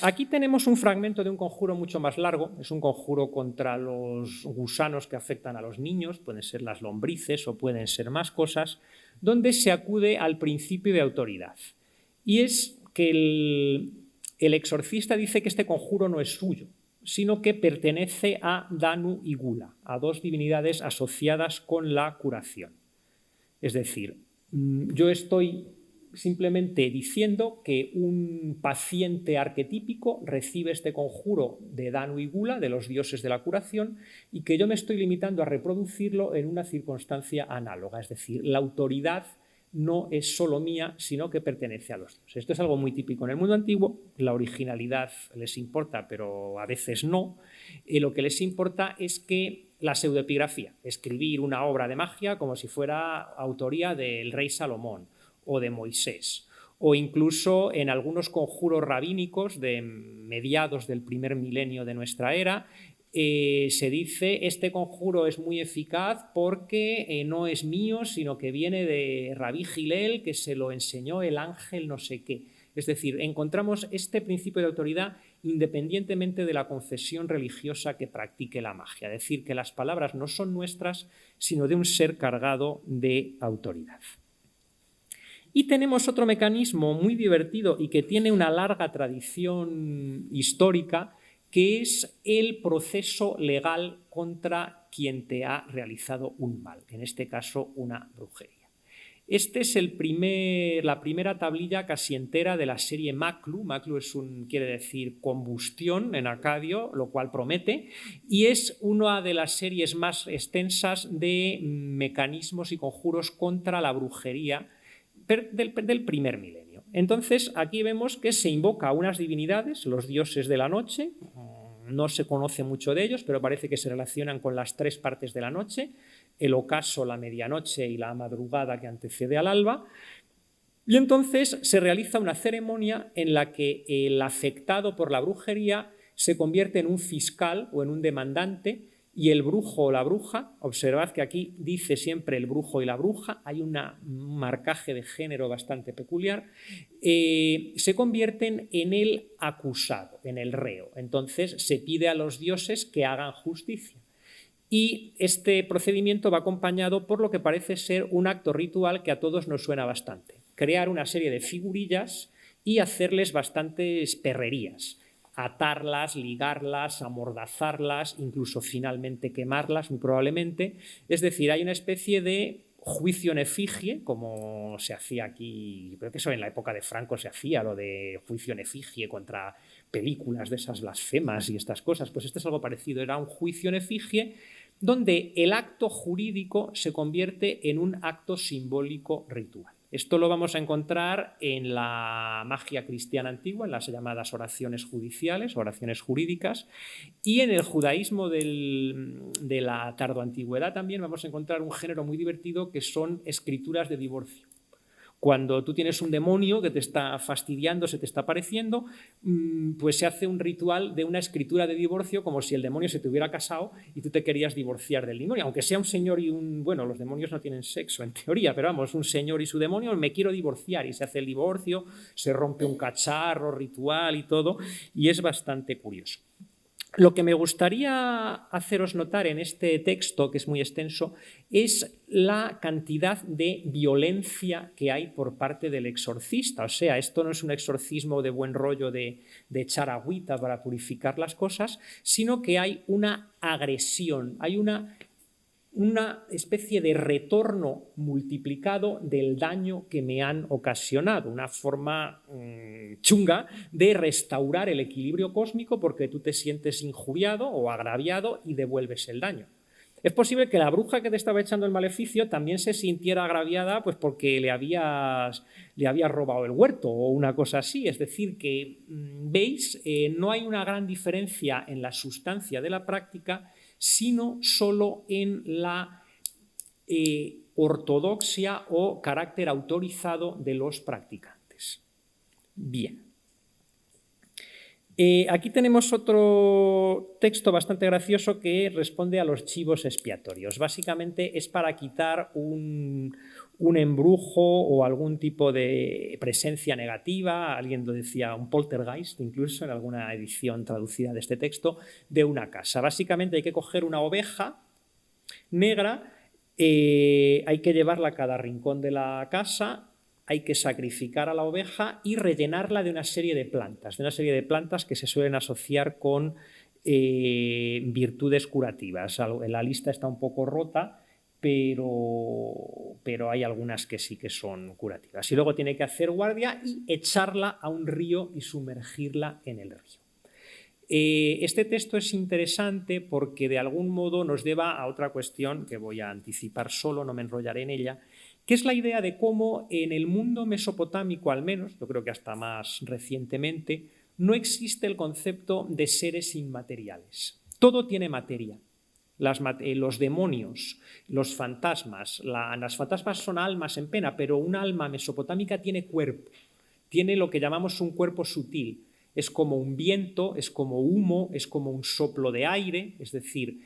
aquí tenemos un fragmento de un conjuro mucho más largo, es un conjuro contra los gusanos que afectan a los niños, pueden ser las lombrices o pueden ser más cosas, donde se acude al principio de autoridad. Y es que el exorcista dice que este conjuro no es suyo, sino que pertenece a Danu y Gula, a dos divinidades asociadas con la curación. Es decir, yo estoy simplemente diciendo que un paciente arquetípico recibe este conjuro de Danu y Gula, de los dioses de la curación, y que yo me estoy limitando a reproducirlo en una circunstancia análoga. Es decir, la autoridad no es solo mía, sino que pertenece a los dioses. Esto es algo muy típico en el mundo antiguo. La originalidad les importa, pero a veces no. Lo que les importa es que la pseudoepigrafía, escribir una obra de magia como si fuera autoría del rey Salomón o de Moisés, o incluso en algunos conjuros rabínicos de mediados del primer milenio de nuestra era, se dice este conjuro es muy eficaz porque no es mío, sino que viene de Rabí Gilel, que se lo enseñó el ángel no sé qué. Es decir, encontramos este principio de autoridad independientemente de la confesión religiosa que practique la magia. Es decir, que las palabras no son nuestras, sino de un ser cargado de autoridad. Y tenemos otro mecanismo muy divertido y que tiene una larga tradición histórica, que es el proceso legal contra quien te ha realizado un mal, en este caso una brujería. Este es la primera tablilla casi entera de la serie Maclu. Maclu quiere decir combustión en acadio, lo cual promete, y es una de las series más extensas de mecanismos y conjuros contra la brujería del primer milenio. Entonces, aquí vemos que se invoca a unas divinidades, los dioses de la noche. No se conoce mucho de ellos, pero parece que se relacionan con las 3 partes de la noche: el ocaso, la medianoche y la madrugada que antecede al alba. Y entonces se realiza una ceremonia en la que el afectado por la brujería se convierte en un fiscal o en un demandante, y el brujo o la bruja, observad que aquí dice siempre el brujo y la bruja, hay un marcaje de género bastante peculiar, se convierten en el acusado, en el reo. Entonces se pide a los dioses que hagan justicia. Y este procedimiento va acompañado por lo que parece ser un acto ritual que a todos nos suena bastante: crear una serie de figurillas y hacerles bastantes perrerías. Atarlas, ligarlas, amordazarlas, incluso finalmente quemarlas, muy probablemente. Es decir, hay una especie de juicio en efigie, como se hacía aquí, creo que eso en la época de Franco se hacía, lo de juicio en efigie contra películas de esas blasfemas y estas cosas. Pues esto es algo parecido, era un juicio en efigie donde el acto jurídico se convierte en un acto simbólico ritual. Esto lo vamos a encontrar en la magia cristiana antigua, en las llamadas oraciones judiciales, oraciones jurídicas, y en el judaísmo de la tardoantigüedad también vamos a encontrar un género muy divertido que son escrituras de divorcio. Cuando tú tienes un demonio que te está fastidiando, se te está apareciendo, pues se hace un ritual de una escritura de divorcio, como si el demonio se te hubiera casado y tú te querías divorciar del demonio. Aunque sea un señor y un... Bueno, los demonios no tienen sexo en teoría, pero vamos, un señor y su demonio, me quiero divorciar, y se hace el divorcio, se rompe un cacharro ritual y todo, y es bastante curioso. Lo que me gustaría haceros notar en este texto, que es muy extenso, es la cantidad de violencia que hay por parte del exorcista. O sea, esto no es un exorcismo de buen rollo de echar agüita para purificar las cosas, sino que hay una agresión, hay una especie de retorno multiplicado del daño que me han ocasionado, una forma chunga de restaurar el equilibrio cósmico, porque tú te sientes injuriado o agraviado y devuelves el daño. Es posible que la bruja que te estaba echando el maleficio también se sintiera agraviada, pues porque le habías robado el huerto o una cosa así. Es decir, que, ¿veis? No hay una gran diferencia en la sustancia de la práctica, sino solo en la ortodoxia o carácter autorizado de los practicantes. Bien. Aquí tenemos otro texto bastante gracioso que responde a los chivos expiatorios. Básicamente es para quitar un embrujo o algún tipo de presencia negativa, alguien lo decía, un poltergeist, incluso en alguna edición traducida de este texto, de una casa. Básicamente hay que coger una oveja negra, hay que llevarla a cada rincón de la casa, hay que sacrificar a la oveja y rellenarla de una serie de plantas que se suelen asociar con virtudes curativas. La lista está un poco rota, pero hay algunas que sí que son curativas. Y luego tiene que hacer guardia y echarla a un río y sumergirla en el río. Este texto es interesante porque de algún modo nos lleva a otra cuestión que voy a anticipar solo, no me enrollaré en ella, que es la idea de cómo en el mundo mesopotámico, al menos, yo creo que hasta más recientemente, no existe el concepto de seres inmateriales. Todo tiene materia. Los demonios, los fantasmas, las fantasmas son almas en pena, pero un alma mesopotámica tiene cuerpo, tiene lo que llamamos un cuerpo sutil. Es como un viento, es como humo, es como un soplo de aire, es decir,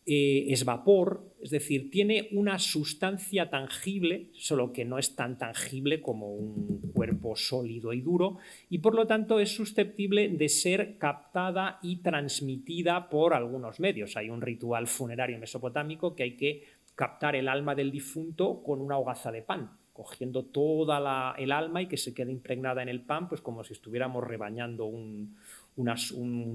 es vapor, es decir, tiene una sustancia tangible, solo que no es tan tangible como un cuerpo sólido y duro, y por lo tanto es susceptible de ser captada y transmitida por algunos medios. Hay un ritual funerario mesopotámico que hay que captar el alma del difunto con una hogaza de pan, cogiendo toda el alma y que se quede impregnada en el pan, pues como si estuviéramos rebañando un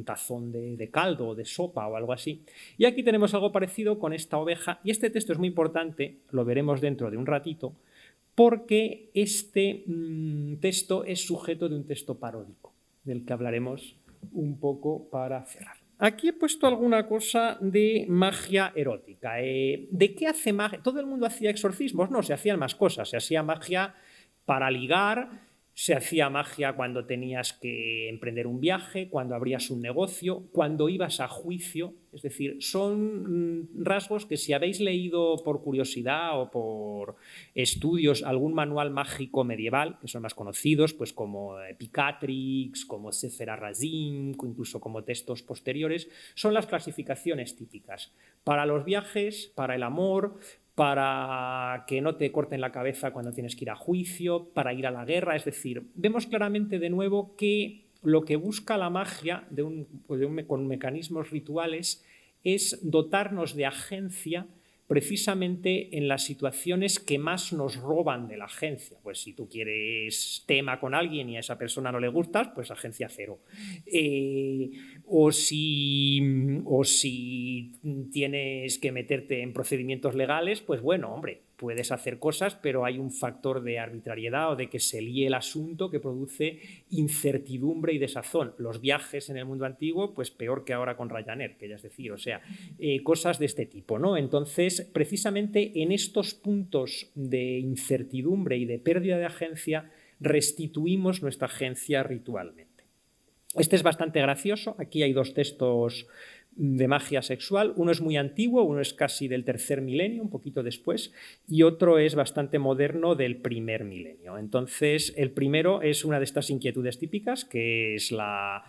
tazón de caldo o de sopa o algo así. Y aquí tenemos algo parecido con esta oveja, y este texto es muy importante, lo veremos dentro de un ratito, porque este texto es sujeto de un texto paródico, del que hablaremos un poco para cerrar. Aquí he puesto alguna cosa de magia erótica. ¿De qué hace magia? ¿Todo el mundo hacía exorcismos? No, se hacían más cosas. Se hacía magia Para ligar se hacía magia cuando tenías que emprender un viaje, cuando abrías un negocio, cuando ibas a juicio. Es decir, son rasgos que si habéis leído por curiosidad o por estudios algún manual mágico medieval, que son más conocidos, pues como Picatrix, como Sefer HaRazim, incluso como textos posteriores, son las clasificaciones típicas. Para los viajes, para el amor, para que no te corten la cabeza cuando tienes que ir a juicio, para ir a la guerra. Es decir, vemos claramente de nuevo que lo que busca la magia con mecanismos rituales es dotarnos de agencia precisamente en las situaciones que más nos roban de la agencia. Pues si tú quieres tema con alguien y a esa persona no le gustas, pues agencia cero. O si tienes que meterte en procedimientos legales, pues bueno, hombre, puedes hacer cosas, pero hay un factor de arbitrariedad o de que se líe el asunto que produce incertidumbre y desazón. Los viajes en el mundo antiguo, pues peor que ahora con Ryanair, que ya es decir, o sea, cosas de este tipo, ¿no? Entonces, precisamente en estos puntos de incertidumbre y de pérdida de agencia, restituimos nuestra agencia ritualmente. Este es bastante gracioso. Aquí hay dos textos de magia sexual. Uno es muy antiguo, uno es casi del tercer milenio, un poquito después, y otro es bastante moderno, del primer milenio. Entonces, el primero es una de estas inquietudes típicas, que es la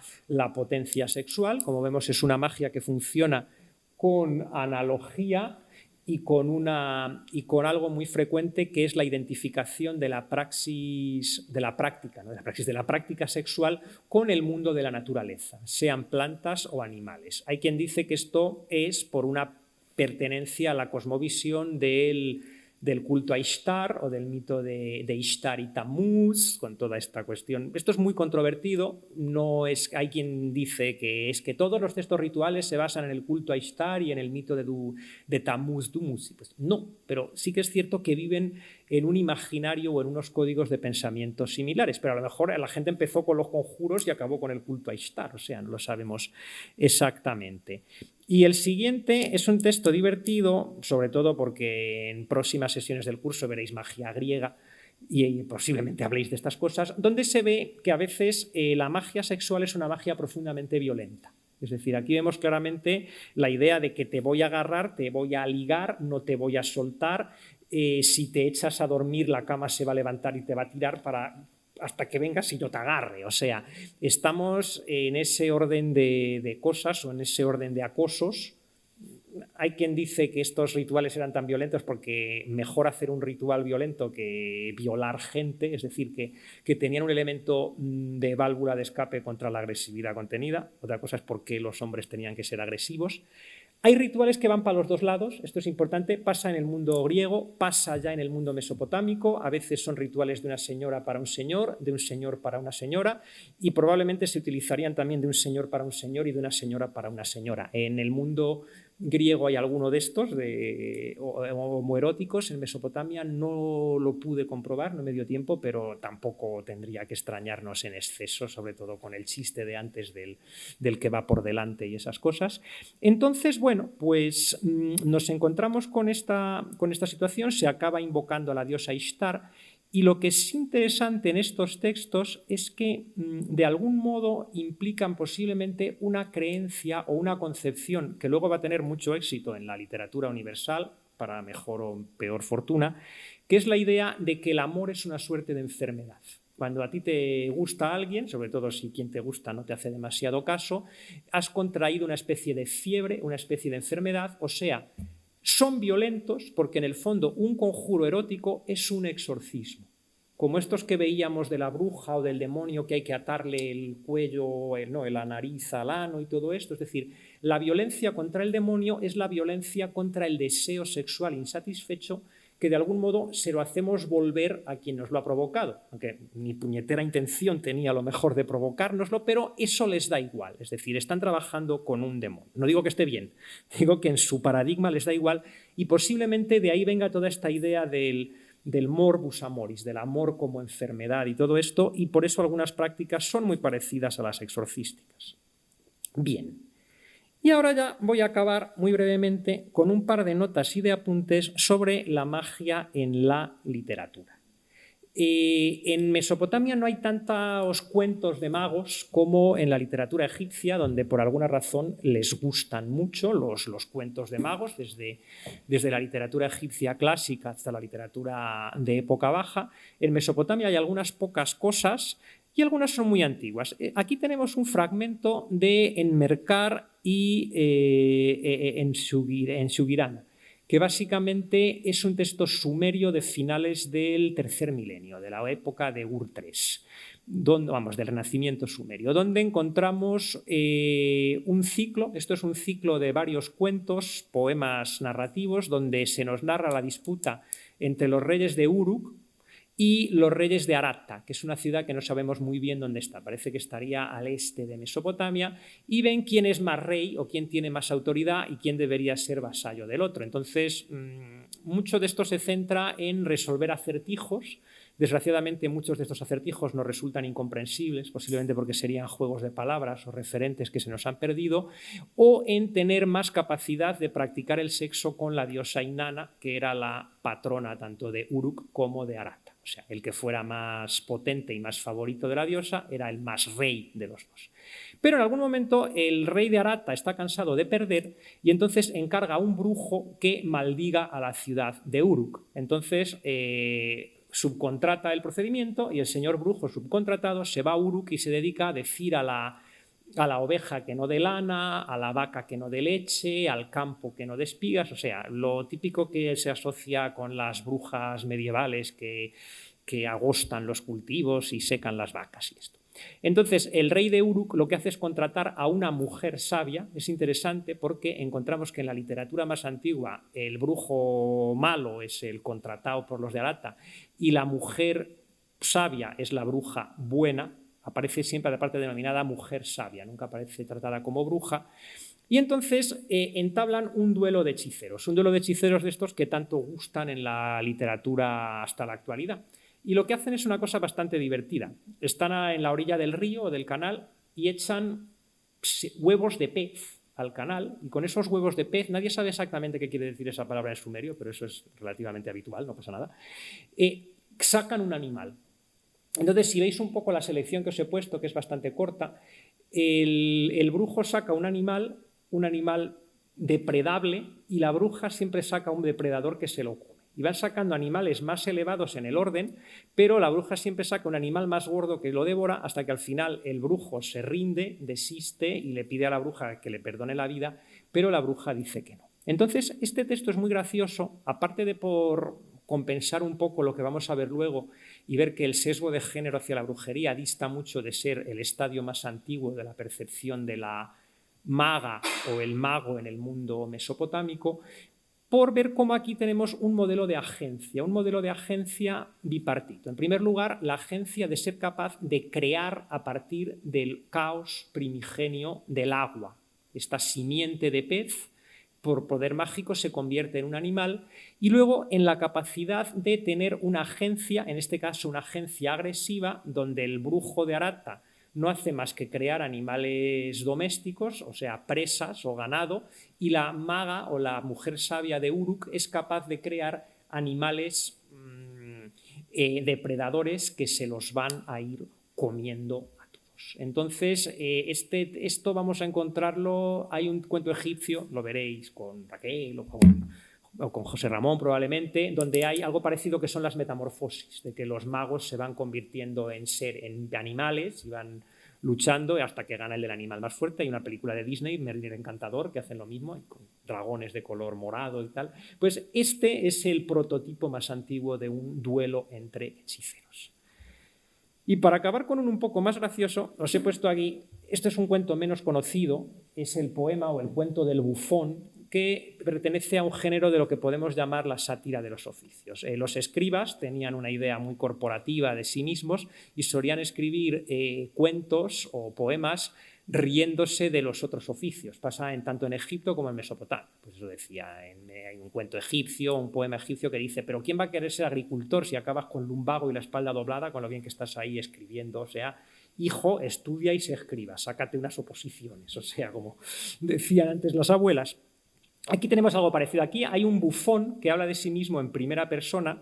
potencia sexual. Como vemos, es una magia que funciona con analogía y con algo muy frecuente, que es la identificación de la práctica sexual con el mundo de la naturaleza, sean plantas o animales. Hay quien dice que esto es por una pertenencia a la cosmovisión del culto a Ishtar o del mito de Ishtar y Tamuz, con toda esta cuestión. Esto es muy controvertido. Hay quien dice que es que todos los textos rituales se basan en el culto a Ishtar y en el mito de Tamuz Dumus. Pues no, pero sí que es cierto que viven en un imaginario o en unos códigos de pensamiento similares, pero a lo mejor la gente empezó con los conjuros y acabó con el culto a Ishtar, o sea, no lo sabemos exactamente. Y el siguiente es un texto divertido, sobre todo porque en próximas sesiones del curso veréis magia griega y posiblemente habléis de estas cosas, donde se ve que a veces la magia sexual es una magia profundamente violenta. Es decir, aquí vemos claramente la idea de que te voy a agarrar, te voy a ligar, no te voy a soltar. Si te echas a dormir, la cama se va a levantar y te va a tirar hasta que vengas y yo te agarre. O sea, estamos en ese orden de cosas o en ese orden de acosos. Hay quien dice que estos rituales eran tan violentos porque mejor hacer un ritual violento que violar gente, es decir, que tenían un elemento de válvula de escape contra la agresividad contenida. Otra cosa es por qué los hombres tenían que ser agresivos. Hay rituales que van para los dos lados, esto es importante, pasa en el mundo griego, pasa ya en el mundo mesopotámico, a veces son rituales de una señora para un señor, de un señor para una señora, y probablemente se utilizarían también de un señor para un señor y de una señora para una señora. En el mundo griego hay alguno de estos, homoeróticos. En Mesopotamia no lo pude comprobar, no me dio tiempo, pero tampoco tendría que extrañarnos en exceso, sobre todo con el chiste de antes del que va por delante y esas cosas. Entonces, bueno, pues nos encontramos con esta situación, se acaba invocando a la diosa Ishtar. Y lo que es interesante en estos textos es que de algún modo implican posiblemente una creencia o una concepción que luego va a tener mucho éxito en la literatura universal, para mejor o peor fortuna, que es la idea de que el amor es una suerte de enfermedad. Cuando a ti te gusta alguien, sobre todo si quien te gusta no te hace demasiado caso, has contraído una especie de fiebre, una especie de enfermedad, o sea, son violentos porque en el fondo un conjuro erótico es un exorcismo. Como estos que veíamos de la bruja o del demonio, que hay que atarle el cuello, la nariz al ano y todo esto. Es decir, la violencia contra el demonio es la violencia contra el deseo sexual insatisfecho, que de algún modo se lo hacemos volver a quien nos lo ha provocado, aunque ni puñetera intención tenía a lo mejor de provocárnoslo, pero eso les da igual. Es decir, están trabajando con un demonio. No digo que esté bien, digo que en su paradigma les da igual, y posiblemente de ahí venga toda esta idea del morbus amoris, del amor como enfermedad y todo esto, y por eso algunas prácticas son muy parecidas a las exorcísticas. Bien. Y ahora ya voy a acabar muy brevemente con un par de notas y de apuntes sobre la magia en la literatura. En Mesopotamia no hay tantos cuentos de magos como en la literatura egipcia, donde por alguna razón les gustan mucho los cuentos de magos, desde la literatura egipcia clásica hasta la literatura de época baja. En Mesopotamia hay algunas pocas cosas y algunas son muy antiguas. Aquí tenemos un fragmento de Enmerkar y Enshugirán, que básicamente es un texto sumerio de finales del tercer milenio, de la época de Ur III, del Renacimiento sumerio, donde encontramos un ciclo. Esto es un ciclo de varios cuentos, poemas narrativos, donde se nos narra la disputa entre los reyes de Uruk y los reyes de Aratta, que es una ciudad que no sabemos muy bien dónde está, parece que estaría al este de Mesopotamia, y ven quién es más rey o quién tiene más autoridad y quién debería ser vasallo del otro. Entonces, mucho de esto se centra en resolver acertijos. Desgraciadamente, muchos de estos acertijos nos resultan incomprensibles, posiblemente porque serían juegos de palabras o referentes que se nos han perdido, o en tener más capacidad de practicar el sexo con la diosa Inanna, que era la patrona tanto de Uruk como de Aratta. O sea, el que fuera más potente y más favorito de la diosa era el más rey de los dos. Pero en algún momento el rey de Aratta está cansado de perder y entonces encarga a un brujo que maldiga a la ciudad de Uruk. Entonces subcontrata el procedimiento y el señor brujo subcontratado se va a Uruk y se dedica a decir a la oveja que no dé lana, a la vaca que no dé leche, al campo que no dé espigas, o sea, lo típico que se asocia con las brujas medievales que agostan los cultivos y secan las vacas y esto. Entonces, el rey de Uruk lo que hace es contratar a una mujer sabia. Es interesante porque encontramos que en la literatura más antigua el brujo malo es el contratado por los de Aratta y la mujer sabia es la bruja buena. Aparece siempre la parte denominada mujer sabia, nunca aparece tratada como bruja. Y entonces entablan un duelo de hechiceros de estos que tanto gustan en la literatura hasta la actualidad. Y lo que hacen es una cosa bastante divertida. Están en la orilla del río o del canal y echan huevos de pez al canal, y con esos huevos de pez, nadie sabe exactamente qué quiere decir esa palabra en sumerio, pero eso es relativamente habitual, no pasa nada, sacan un animal. Entonces, si veis un poco la selección que os he puesto, que es bastante corta, el brujo saca un animal depredable y la bruja siempre saca un depredador que se lo come. Y van sacando animales más elevados en el orden, pero la bruja siempre saca un animal más gordo que lo devora hasta que al final el brujo se rinde, desiste y le pide a la bruja que le perdone la vida, pero la bruja dice que no. Entonces, este texto es muy gracioso, aparte de por compensar un poco lo que vamos a ver luego y ver que el sesgo de género hacia la brujería dista mucho de ser el estadio más antiguo de la percepción de la maga o el mago en el mundo mesopotámico, por ver cómo aquí tenemos un modelo de agencia bipartito. En primer lugar, la agencia de ser capaz de crear a partir del caos primigenio del agua. Esta simiente de pez, por poder mágico, se convierte en un animal, y luego en la capacidad de tener una agencia, en este caso una agencia agresiva, donde el brujo de Aratta no hace más que crear animales domésticos, o sea, presas o ganado, y la maga o la mujer sabia de Uruk es capaz de crear animales depredadores que se los van a ir comiendo a todos. Entonces, esto vamos a encontrarlo, hay un cuento egipcio, lo veréis con Raquel o con José Ramón probablemente, donde hay algo parecido que son las metamorfosis, de que los magos se van convirtiendo en animales y van luchando hasta que gana el del animal más fuerte. Hay una película de Disney, Merlín el Encantador, que hacen lo mismo, con dragones de color morado y tal. Pues este es el prototipo más antiguo de un duelo entre hechiceros. Y para acabar con un poco más gracioso, os he puesto aquí, este es un cuento menos conocido, es el poema o el cuento del bufón, que pertenece a un género de lo que podemos llamar la sátira de los oficios. Los escribas tenían una idea muy corporativa de sí mismos y solían escribir cuentos o poemas riéndose de los otros oficios. Pasa tanto en Egipto como en Mesopotamia. Pues eso decía, hay un cuento egipcio, un poema egipcio que dice: pero ¿quién va a querer ser agricultor si acabas con lumbago y la espalda doblada con lo bien que estás ahí escribiendo? O sea, hijo, estudia y se escriba, sácate unas oposiciones. O sea, como decían antes las abuelas. Aquí tenemos algo parecido. Aquí hay un bufón que habla de sí mismo en primera persona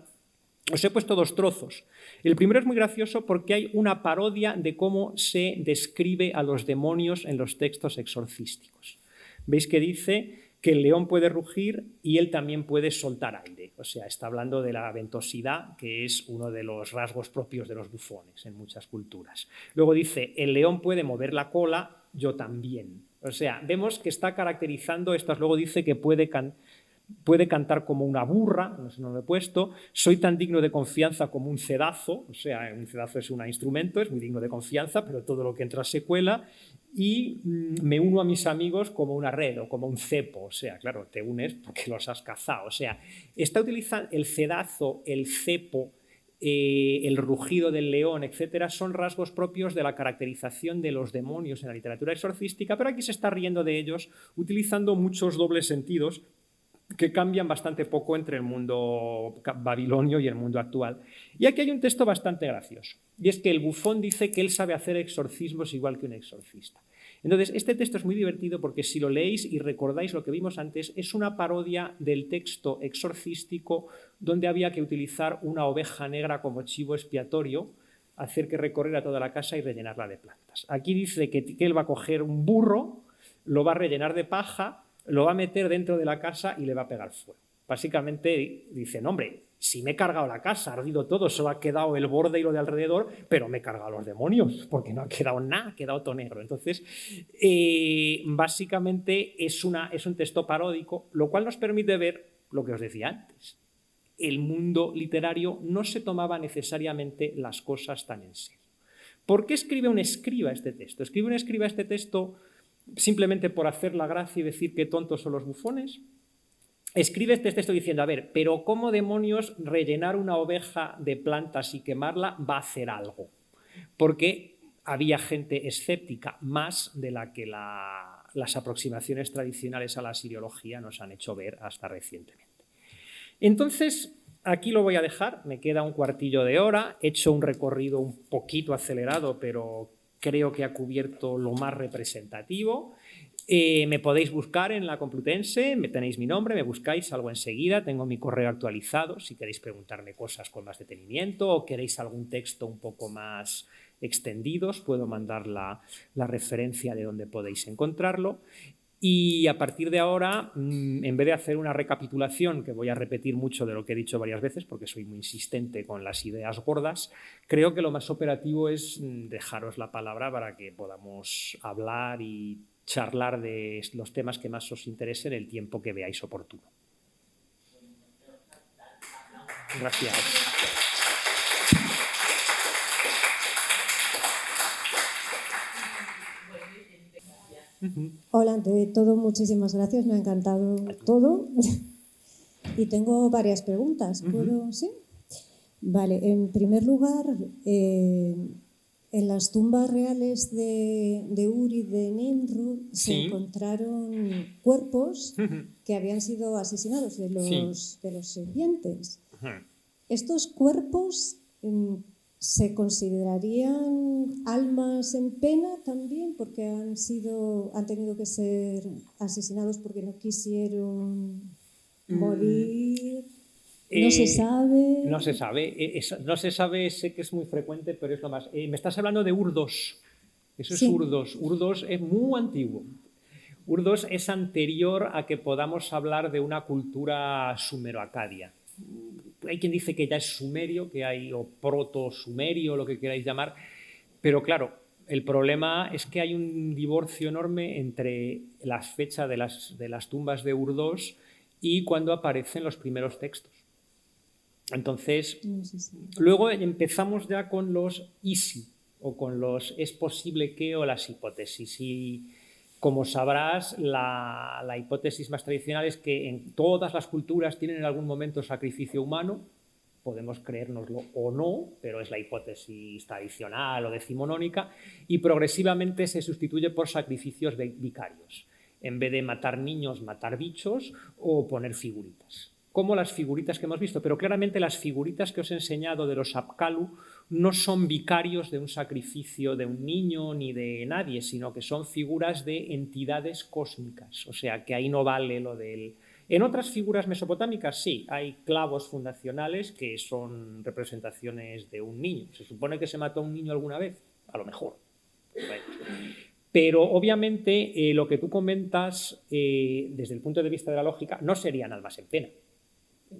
Os he puesto 2 trozos. El primero es muy gracioso porque hay una parodia de cómo se describe a los demonios en los textos exorcísticos. Veis que dice que el león puede rugir y él también puede soltar aire. O sea, está hablando de la ventosidad, que es uno de los rasgos propios de los bufones en muchas culturas. Luego dice, el león puede mover la cola, yo también. O sea, vemos que está caracterizando estas. Luego dice que puede cantar como una burra, no sé, no lo he puesto, soy tan digno de confianza como un cedazo, o sea, un cedazo es un instrumento, es muy digno de confianza, pero todo lo que entra se cuela, y me uno a mis amigos como una red o como un cepo, o sea, claro, te unes porque los has cazado, o sea, está utilizando el cedazo, el cepo, el rugido del león, etcétera, son rasgos propios de la caracterización de los demonios en la literatura exorcística, pero aquí se está riendo de ellos utilizando muchos dobles sentidos que cambian bastante poco entre el mundo babilonio y el mundo actual. Y aquí hay un texto bastante gracioso, y es que el bufón dice que él sabe hacer exorcismos igual que un exorcista. Entonces, este texto es muy divertido porque si lo leéis y recordáis lo que vimos antes, es una parodia del texto exorcístico donde había que utilizar una oveja negra como chivo expiatorio, hacer que recorriera toda la casa y rellenarla de plantas. Aquí dice que él va a coger un burro, lo va a rellenar de paja, lo va a meter dentro de la casa y le va a pegar fuego. Básicamente dicen, hombre, si me he cargado la casa, ha ardido todo, solo ha quedado el borde y lo de alrededor, pero me he cargado a los demonios, porque no ha quedado nada, ha quedado todo negro. Entonces, básicamente es un texto paródico, lo cual nos permite ver lo que os decía antes. El mundo literario no se tomaba necesariamente las cosas tan en serio. ¿Por qué escribe un escriba este texto? ¿Escribe un escriba este texto simplemente por hacer la gracia y decir qué tontos son los bufones? Escribe este texto diciendo, a ver, pero ¿cómo demonios rellenar una oveja de plantas y quemarla va a hacer algo? Porque había gente escéptica, más de la que las aproximaciones tradicionales a la siriología nos han hecho ver hasta recientemente. Entonces, aquí lo voy a dejar, me queda un cuartillo de hora, he hecho un recorrido un poquito acelerado, pero creo que ha cubierto lo más representativo. Me podéis buscar en la Complutense, tenéis mi nombre, me buscáis, salgo enseguida, tengo mi correo actualizado, si queréis preguntarme cosas con más detenimiento o queréis algún texto un poco más extendido, os puedo mandar la referencia de donde podéis encontrarlo. Y a partir de ahora, en vez de hacer una recapitulación, que voy a repetir mucho de lo que he dicho varias veces, porque soy muy insistente con las ideas gordas, creo que lo más operativo es dejaros la palabra para que podamos hablar y charlar de los temas que más os interesen el tiempo que veáis oportuno. Gracias. Hola, ante todo, muchísimas gracias, me ha encantado todo y tengo varias preguntas. ¿Puedo? ¿Sí? Vale, en primer lugar, en las tumbas reales de Uri y de Nimrud se encontraron cuerpos que habían sido asesinados de los sirvientes. ¿Estos cuerpos se considerarían almas en pena también porque han tenido que ser asesinados porque no quisieron morir? ¿No se sabe? No se sabe. No se sabe, sé que es muy frecuente, pero es lo más. Me estás hablando de Urdos. Eso es Urdos. Urdos es muy antiguo. Urdos es anterior a que podamos hablar de una cultura sumero-acadia. Hay quien dice que ya es sumerio, que hay, o proto-sumerio, lo que queráis llamar, pero claro, el problema es que hay un divorcio enorme entre la fecha de las tumbas de Urdos y cuando aparecen los primeros textos. Entonces, luego empezamos ya con los ISI, o con los es posible que o las hipótesis. Y como sabrás, la hipótesis más tradicional es que en todas las culturas tienen en algún momento sacrificio humano, podemos creérnoslo o no, pero es la hipótesis tradicional o decimonónica, y progresivamente se sustituye por sacrificios vicarios, en vez de matar niños, matar bichos o poner figuritas. Como las figuritas que hemos visto, pero claramente las figuritas que os he enseñado de los Apkallu no son vicarios de un sacrificio de un niño ni de nadie, sino que son figuras de entidades cósmicas. O sea, que ahí no vale lo del En otras figuras mesopotámicas sí, hay clavos fundacionales que son representaciones de un niño. ¿Se supone que se mató a un niño alguna vez? A lo mejor. Bueno. Pero obviamente lo que tú comentas desde el punto de vista de la lógica no serían almas en pena.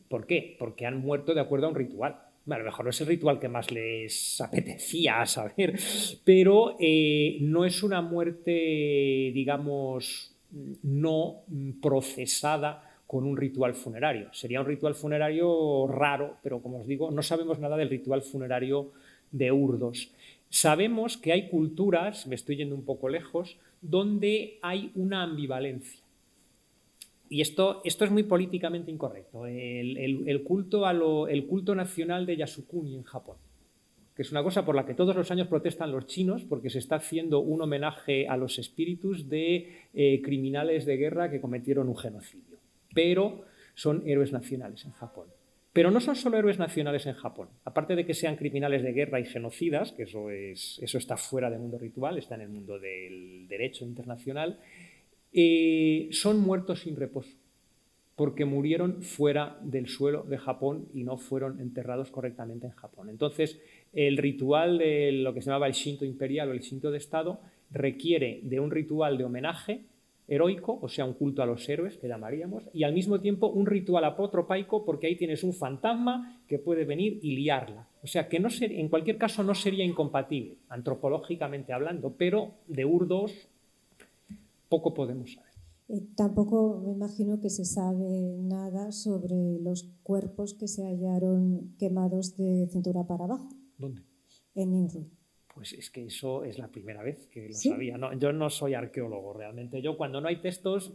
¿Por qué? Porque han muerto de acuerdo a un ritual. Bueno, a lo mejor no es el ritual que más les apetecía saber, pero no es una muerte, digamos, no procesada con un ritual funerario. Sería un ritual funerario raro, pero como os digo, no sabemos nada del ritual funerario de Urdos. Sabemos que hay culturas, me estoy yendo un poco lejos, donde hay una ambivalencia. Y esto es muy políticamente incorrecto. El culto nacional de Yasukuni en Japón, que es una cosa por la que todos los años protestan los chinos, porque se está haciendo un homenaje a los espíritus de criminales de guerra que cometieron un genocidio. Pero son héroes nacionales en Japón. Pero no son solo héroes nacionales en Japón. Aparte de que sean criminales de guerra y genocidas, que eso está fuera del mundo ritual, está en el mundo del derecho internacional, son muertos sin reposo, porque murieron fuera del suelo de Japón y no fueron enterrados correctamente en Japón. Entonces, el ritual de lo que se llamaba el Shinto imperial o el Shinto de Estado requiere de un ritual de homenaje heroico, o sea, un culto a los héroes, que llamaríamos, y al mismo tiempo un ritual apotropaico, porque ahí tienes un fantasma que puede venir y liarla. O sea, que en cualquier caso no sería incompatible, antropológicamente hablando, pero de Urdos poco podemos saber. Tampoco me imagino que se sabe nada sobre los cuerpos que se hallaron quemados de cintura para abajo. ¿Dónde? En Nimrud. Pues es que eso es la primera vez que lo ¿Sí? sabía. No, yo no soy arqueólogo realmente. Yo cuando no hay textos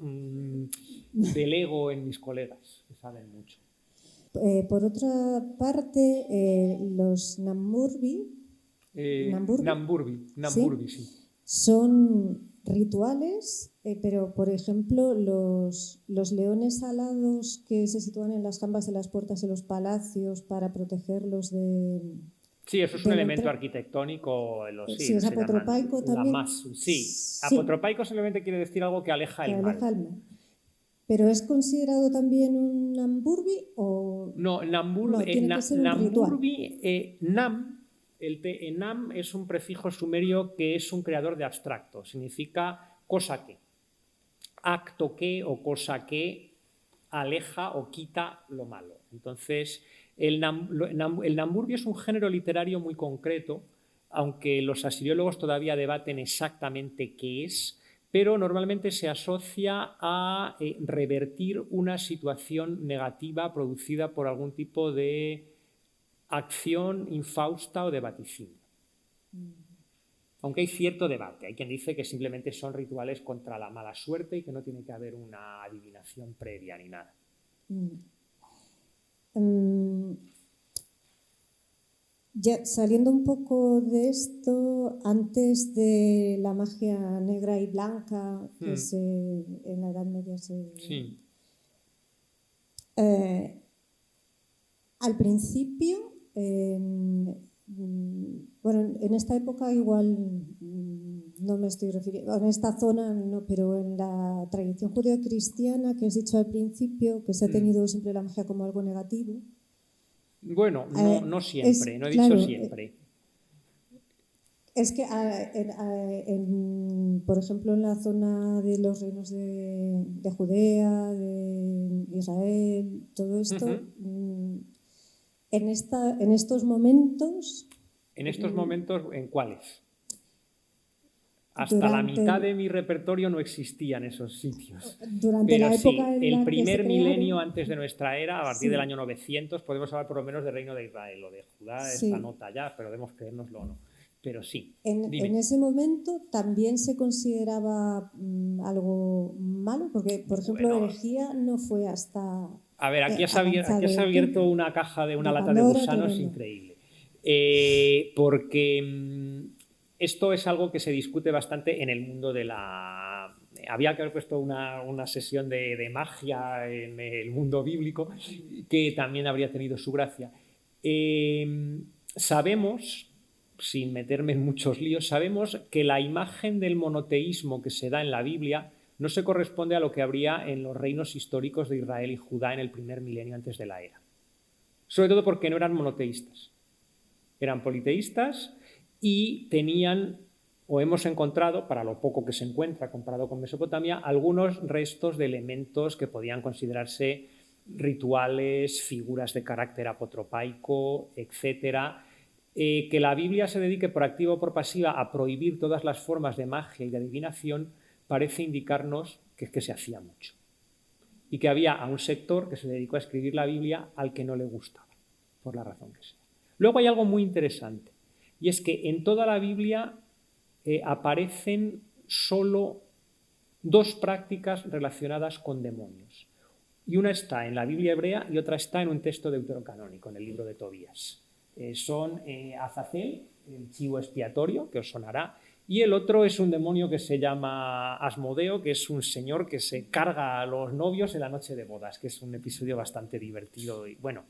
delego en mis colegas, que saben mucho. Por otra parte, los Namburbi, Namburbi, sí. Son rituales, pero por ejemplo los leones alados que se sitúan en las jambas de las puertas de los palacios para protegerlos de... Sí, eso es un elemento arquitectónico. Sí, es apotropaico también. Sí, apotropaico simplemente quiere decir algo que aleja el mal. ¿Pero es considerado también un Namburbi o...? No, Namburbi, Nam, Nam es un prefijo sumerio que es un creador de abstracto. Significa cosa que, acto que o cosa que aleja o quita lo malo. Entonces, el Namburbi es un género literario muy concreto, aunque los asiriólogos todavía debaten exactamente qué es, pero normalmente se asocia a revertir una situación negativa producida por algún tipo de acción infausta o de vaticinio. Aunque hay cierto debate. Hay quien dice que simplemente son rituales contra la mala suerte y que no tiene que haber una adivinación previa ni nada. Ya saliendo un poco de esto, antes de la magia negra y blanca, que en la Edad Media Sí. Al principio, bueno, en esta época igual no me estoy refiriendo, en esta zona no, pero en la tradición judeo-cristiana que has dicho al principio, que se ha tenido siempre la magia como algo negativo. Bueno, no siempre, no he dicho siempre. Es que, por ejemplo, en la zona de los reinos de Judea, de Israel, todo esto, en estos momentos... ¿En estos momentos en cuáles? Hasta la mitad de mi repertorio no existían esos sitios. Durante la época en el primer milenio antes de nuestra era, a partir del año 900, podemos hablar por lo menos del reino de Israel o de Judá, esta nota ya, pero debemos creérnoslo o no. Pero sí. En ese momento también se consideraba algo malo, porque, por ejemplo, herejía no fue hasta... A ver, aquí has abierto una caja de una lata de gusanos increíble. Porque esto es algo que se discute bastante en el mundo de la... Había que haber puesto una sesión de magia en el mundo bíblico que también habría tenido su gracia. Sabemos, sin meterme en muchos líos, sabemos que la imagen del monoteísmo que se da en la Biblia no se corresponde a lo que habría en los reinos históricos de Israel y Judá en el primer milenio antes de la era. Sobre todo porque no eran monoteístas, eran politeístas y tenían, o hemos encontrado, para lo poco que se encuentra comparado con Mesopotamia, algunos restos de elementos que podían considerarse rituales, figuras de carácter apotropaico, etcétera. Que la Biblia se dedique por activa o por pasiva a prohibir todas las formas de magia y de adivinación parece indicarnos que es que se hacía mucho y que había a un sector que se dedicó a escribir la Biblia al que no le gustaba, por la razón que sea. Luego hay algo muy interesante, y es que en toda la Biblia aparecen solo 2 prácticas relacionadas con demonios. Y una está en la Biblia hebrea y otra está en un texto deuterocanónico, en el libro de Tobías. Son Azazel, el chivo expiatorio, que os sonará, y el otro es un demonio que se llama Asmodeo, que es un señor que se carga a los novios en la noche de bodas, que es un episodio bastante divertido y, bueno,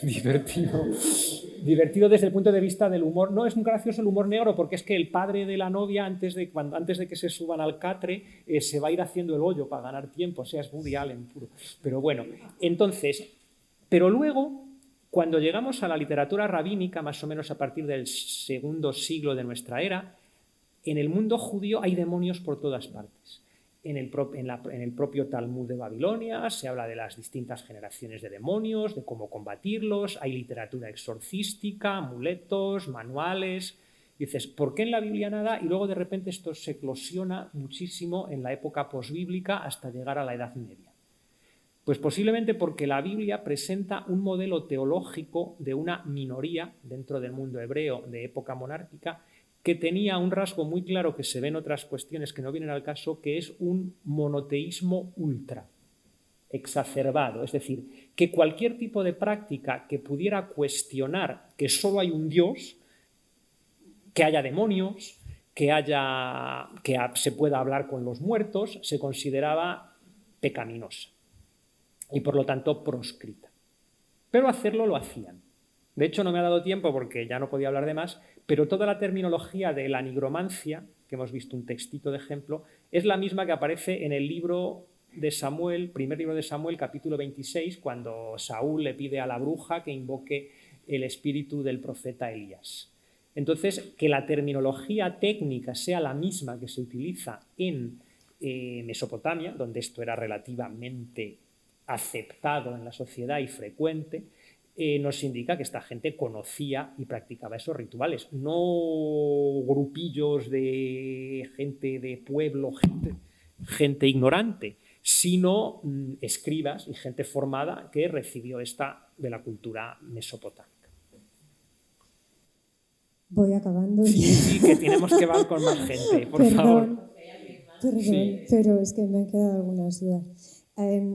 divertido desde el punto de vista del humor. No es muy gracioso el humor negro, porque es que el padre de la novia, antes de que se suban al catre, se va a ir haciendo el hoyo para ganar tiempo, o sea, es Woody Allen puro. Pero bueno, entonces, pero luego, cuando llegamos a la literatura rabínica, más o menos a partir del segundo siglo de nuestra era, en el mundo judío hay demonios por todas partes. En el propio Talmud de Babilonia se habla de las distintas generaciones de demonios, de cómo combatirlos, hay literatura exorcística, amuletos, manuales. Y dices, ¿por qué en la Biblia nada? Y luego de repente esto se eclosiona muchísimo en la época posbíblica hasta llegar a la Edad Media. Pues posiblemente porque la Biblia presenta un modelo teológico de una minoría dentro del mundo hebreo de época monárquica que tenía un rasgo muy claro que se ve en otras cuestiones que no vienen al caso, que es un monoteísmo ultra, exacerbado. Es decir, que cualquier tipo de práctica que pudiera cuestionar que solo hay un Dios, que haya demonios, que se pueda hablar con los muertos, se consideraba pecaminosa y por lo tanto proscrita. Pero hacerlo lo hacían. De hecho, no me ha dado tiempo porque ya no podía hablar de más, pero toda la terminología de la nigromancia, que hemos visto un textito de ejemplo, es la misma que aparece en el libro de Samuel, primer libro de Samuel, capítulo 26, cuando Saúl le pide a la bruja que invoque el espíritu del profeta Elías. Entonces, que la terminología técnica sea la misma que se utiliza en Mesopotamia, donde esto era relativamente aceptado en la sociedad y frecuente, nos indica que esta gente conocía y practicaba esos rituales, no grupillos de gente de pueblo, gente ignorante, sino escribas y gente formada que recibió esta de la cultura mesopotámica. Voy acabando. Sí, que tenemos que van con más gente, por favor. Perdón, sí. Pero es que me han quedado algunas dudas.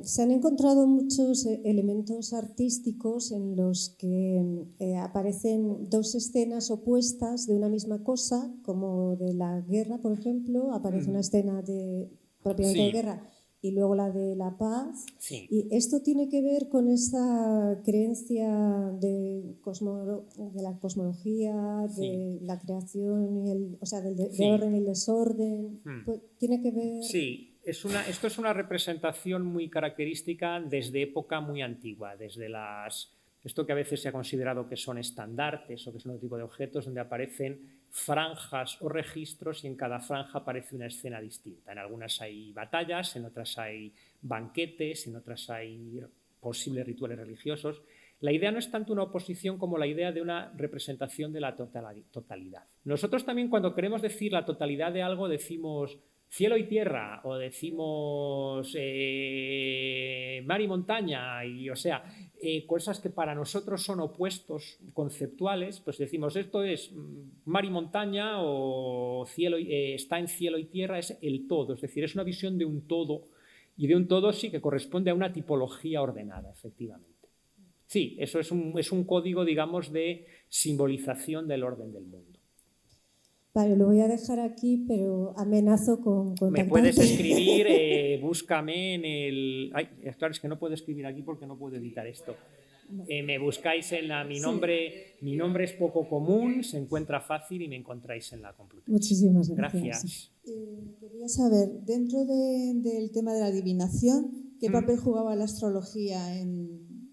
Se han encontrado muchos elementos artísticos en los que aparecen 2 escenas opuestas de una misma cosa, como de la guerra, por ejemplo, aparece una escena propiamente de guerra y luego la de la paz. Sí. Y esto tiene que ver con esa creencia de la cosmología, de la creación, del orden y el desorden. Pues, ¿tiene que ver? Sí. Esto es una representación muy característica desde época muy antigua, desde esto que a veces se ha considerado que son estandartes o que son otro tipo de objetos, donde aparecen franjas o registros y en cada franja aparece una escena distinta. En algunas hay batallas, en otras hay banquetes, en otras hay posibles rituales religiosos. La idea no es tanto una oposición como la idea de una representación de la totalidad. Nosotros también, cuando queremos decir la totalidad de algo, decimos cielo y tierra, o decimos mar y montaña, y cosas que para nosotros son opuestos conceptuales, pues decimos esto es mar y montaña, o cielo, está en cielo y tierra, es el todo, es decir, es una visión de un todo, y de un todo sí que corresponde a una tipología ordenada, efectivamente. Sí, eso es un código, digamos, de simbolización del orden del mundo. Vale, lo voy a dejar aquí, pero amenazo con contactarte. Me puedes escribir, búscame en el... Ay, claro, es que no puedo escribir aquí porque no puedo editar esto. Me buscáis en mi nombre, mi nombre es poco común, se encuentra fácil y me encontráis en la Complutense. Muchísimas gracias. Gracias. Quería saber, dentro del tema de la adivinación, ¿qué papel jugaba la astrología en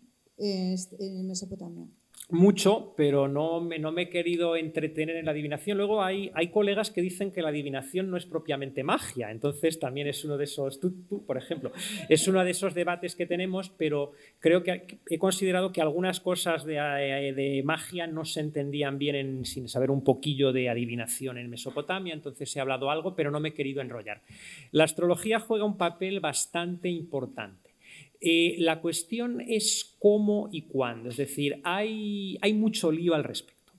Mesopotamia? Mucho, pero no me he querido entretener en la adivinación. Luego hay colegas que dicen que la adivinación no es propiamente magia, entonces también es uno de esos, tú, por ejemplo, es uno de esos debates que tenemos, pero creo que he considerado que algunas cosas de magia no se entendían bien sin saber un poquillo de adivinación en Mesopotamia, entonces he hablado algo, pero no me he querido enrollar. La astrología juega un papel bastante importante. La cuestión es cómo y cuándo, es decir, hay mucho lío al respecto.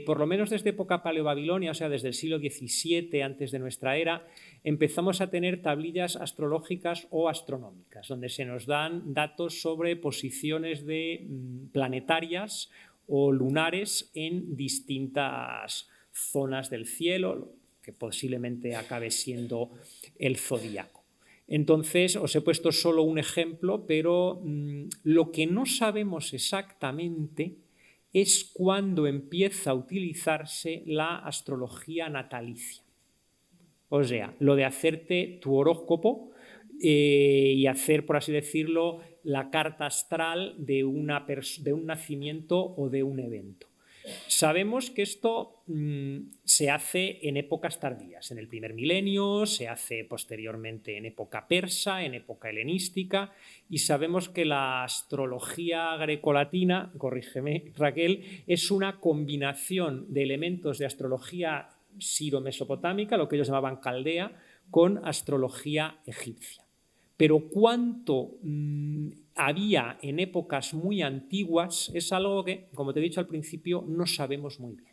Por lo menos desde época paleobabilonia, o sea, desde el siglo XVII antes de nuestra era, empezamos a tener tablillas astrológicas o astronómicas, donde se nos dan datos sobre posiciones planetarias o lunares en distintas zonas del cielo, que posiblemente acabe siendo el zodíaco. Entonces, os he puesto solo un ejemplo, pero lo que no sabemos exactamente es cuándo empieza a utilizarse la astrología natalicia. O sea, lo de hacerte tu horóscopo y hacer, por así decirlo, la carta astral de un nacimiento o de un evento. Sabemos que esto se hace en épocas tardías, en el primer milenio, se hace posteriormente en época persa, en época helenística, y sabemos que la astrología grecolatina, corrígeme Raquel, es una combinación de elementos de astrología siro-mesopotámica, lo que ellos llamaban caldea, con astrología egipcia. Pero cuánto había en épocas muy antiguas es algo que, como te he dicho al principio, no sabemos muy bien.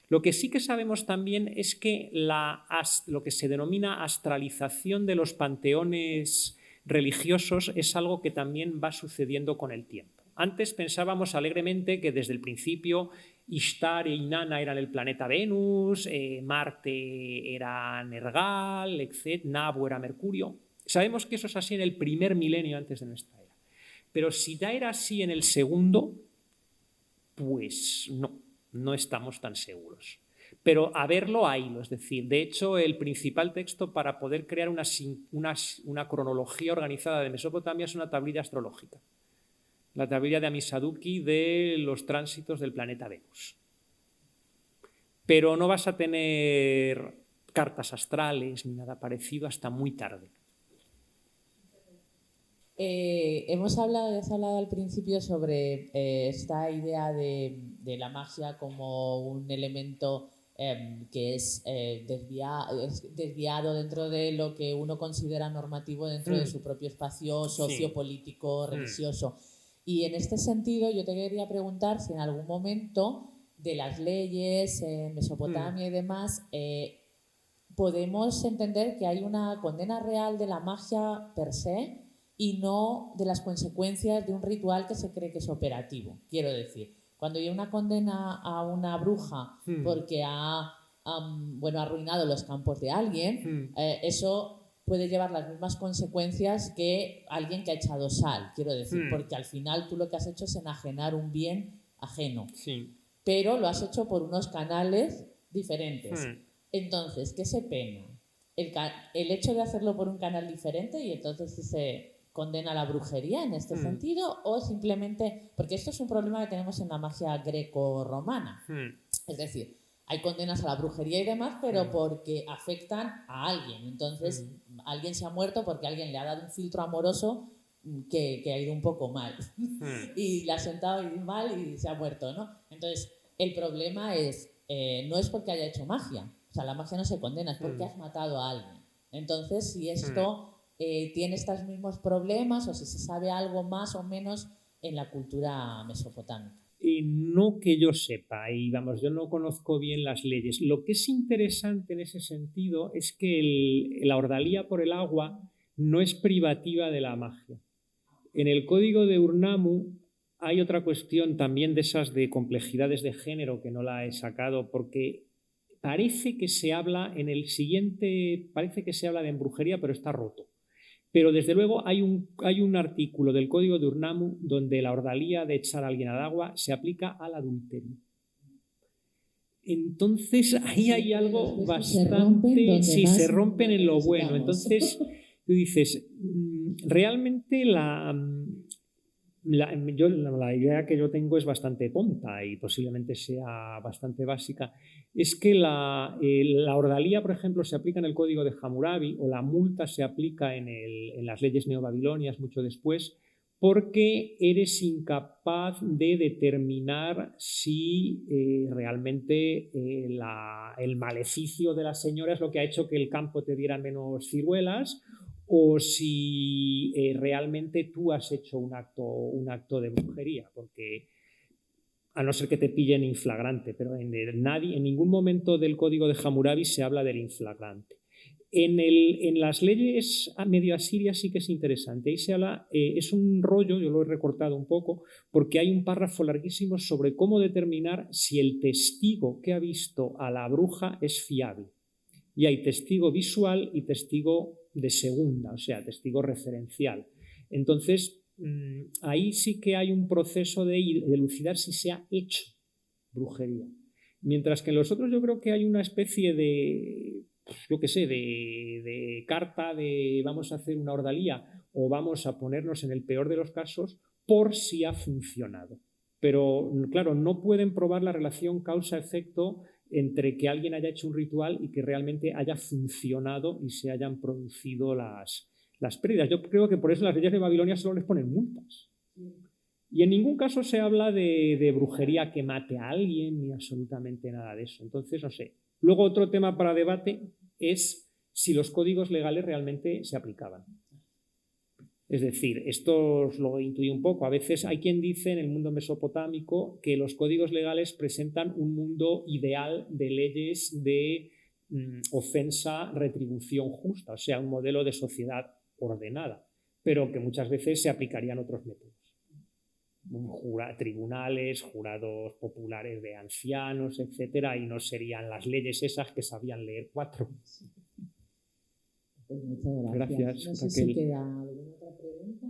Lo que sí que sabemos también es que lo que se denomina astralización de los panteones religiosos es algo que también va sucediendo con el tiempo. Antes pensábamos alegremente que desde el principio Ishtar e Inanna eran el planeta Venus, Marte era Nergal, etc., Nabu era Mercurio. Sabemos que eso es así en el primer milenio antes de nuestra era. Pero si ya era así en el segundo, pues no estamos tan seguros. Pero a verlo haylo, es decir, de hecho el principal texto para poder crear una cronología organizada de Mesopotamia es una tablilla astrológica. La tablilla de Amisaduki de los tránsitos del planeta Venus. Pero no vas a tener cartas astrales ni nada parecido hasta muy tarde. Has hablado al principio sobre esta idea de la magia como un elemento que es desviado dentro de lo que uno considera normativo dentro de su propio espacio sociopolítico, religioso. Y en este sentido yo te quería preguntar si en algún momento de las leyes en Mesopotamia y demás podemos entender que hay una condena real de la magia per se y no de las consecuencias de un ritual que se cree que es operativo. Quiero decir, cuando hay una condena a una bruja porque ha arruinado los campos de alguien, eso puede llevar las mismas consecuencias que alguien que ha echado sal, quiero decir, porque al final tú lo que has hecho es enajenar un bien ajeno, pero lo has hecho por unos canales diferentes. Entonces, ¿qué se pena? El hecho de hacerlo por un canal diferente y entonces se condena la brujería en este sentido, o simplemente, porque esto es un problema que tenemos en la magia greco-romana, es decir, hay condenas a la brujería y demás, pero porque afectan a alguien, entonces alguien se ha muerto porque alguien le ha dado un filtro amoroso que ha ido un poco mal y le ha sentado mal y se ha muerto, ¿no? Entonces el problema es, no es porque haya hecho magia, o sea, la magia no se condena, es porque has matado a alguien. Entonces, si esto tiene estos mismos problemas o si se sabe algo más o menos en la cultura mesopotámica. No que yo sepa, y vamos, yo no conozco bien las leyes. Lo que es interesante en ese sentido es que la ordalía por el agua no es privativa de la magia. En el código de Urnamu hay otra cuestión también de esas de complejidades de género que no la he sacado, porque parece que se habla en el siguiente, parece que se habla de brujería, pero está roto. Pero desde luego hay un artículo del Código de Urnamu donde la ordalía de echar a alguien al agua se aplica al adulterio. Entonces ahí hay algo bastante... Sí, se rompen en lo bueno. Entonces tú dices, realmente la idea que yo tengo es bastante tonta y posiblemente sea bastante básica. Es que la ordalía, por ejemplo, se aplica en el Código de Hammurabi, o la multa se aplica en las leyes neobabilonias mucho después, porque eres incapaz de determinar si realmente el maleficio de la señora es lo que ha hecho que el campo te diera menos ciruelas, o si realmente tú has hecho un acto de brujería, porque a no ser que te pillen inflagrante, pero en ningún momento del Código de Hammurabi se habla del inflagrante. En las leyes medio asirias sí que es interesante. Ahí se habla, es un rollo, yo lo he recortado un poco, porque hay un párrafo larguísimo sobre cómo determinar si el testigo que ha visto a la bruja es fiable. Y hay testigo visual y testigo de segunda, o sea, testigo referencial. Entonces, ahí sí que hay un proceso de elucidar si se ha hecho brujería. Mientras que en los otros yo creo que hay una especie de, yo qué sé, de carta de vamos a hacer una ordalía o vamos a ponernos en el peor de los casos por si ha funcionado. Pero, claro, no pueden probar la relación causa-efecto entre que alguien haya hecho un ritual y que realmente haya funcionado y se hayan producido las pérdidas. Yo creo que por eso las leyes de Babilonia solo les ponen multas. Y en ningún caso se habla de brujería que mate a alguien ni absolutamente nada de eso. Entonces, no sé. Luego otro tema para debate es si los códigos legales realmente se aplicaban. Es decir, esto os lo intuí un poco. A veces hay quien dice en el mundo mesopotámico que los códigos legales presentan un mundo ideal de leyes de ofensa, retribución justa, o sea, un modelo de sociedad ordenada, pero que muchas veces se aplicarían otros métodos. Tribunales, jurados populares de ancianos, etcétera, y no serían las leyes esas que sabían leer 4. Pues muchas gracias. No sé si queda alguna otra pregunta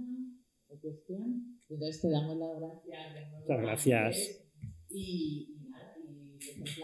o cuestión. Entonces te damos las gracias. Muchas gracias. Y nada, y gracias.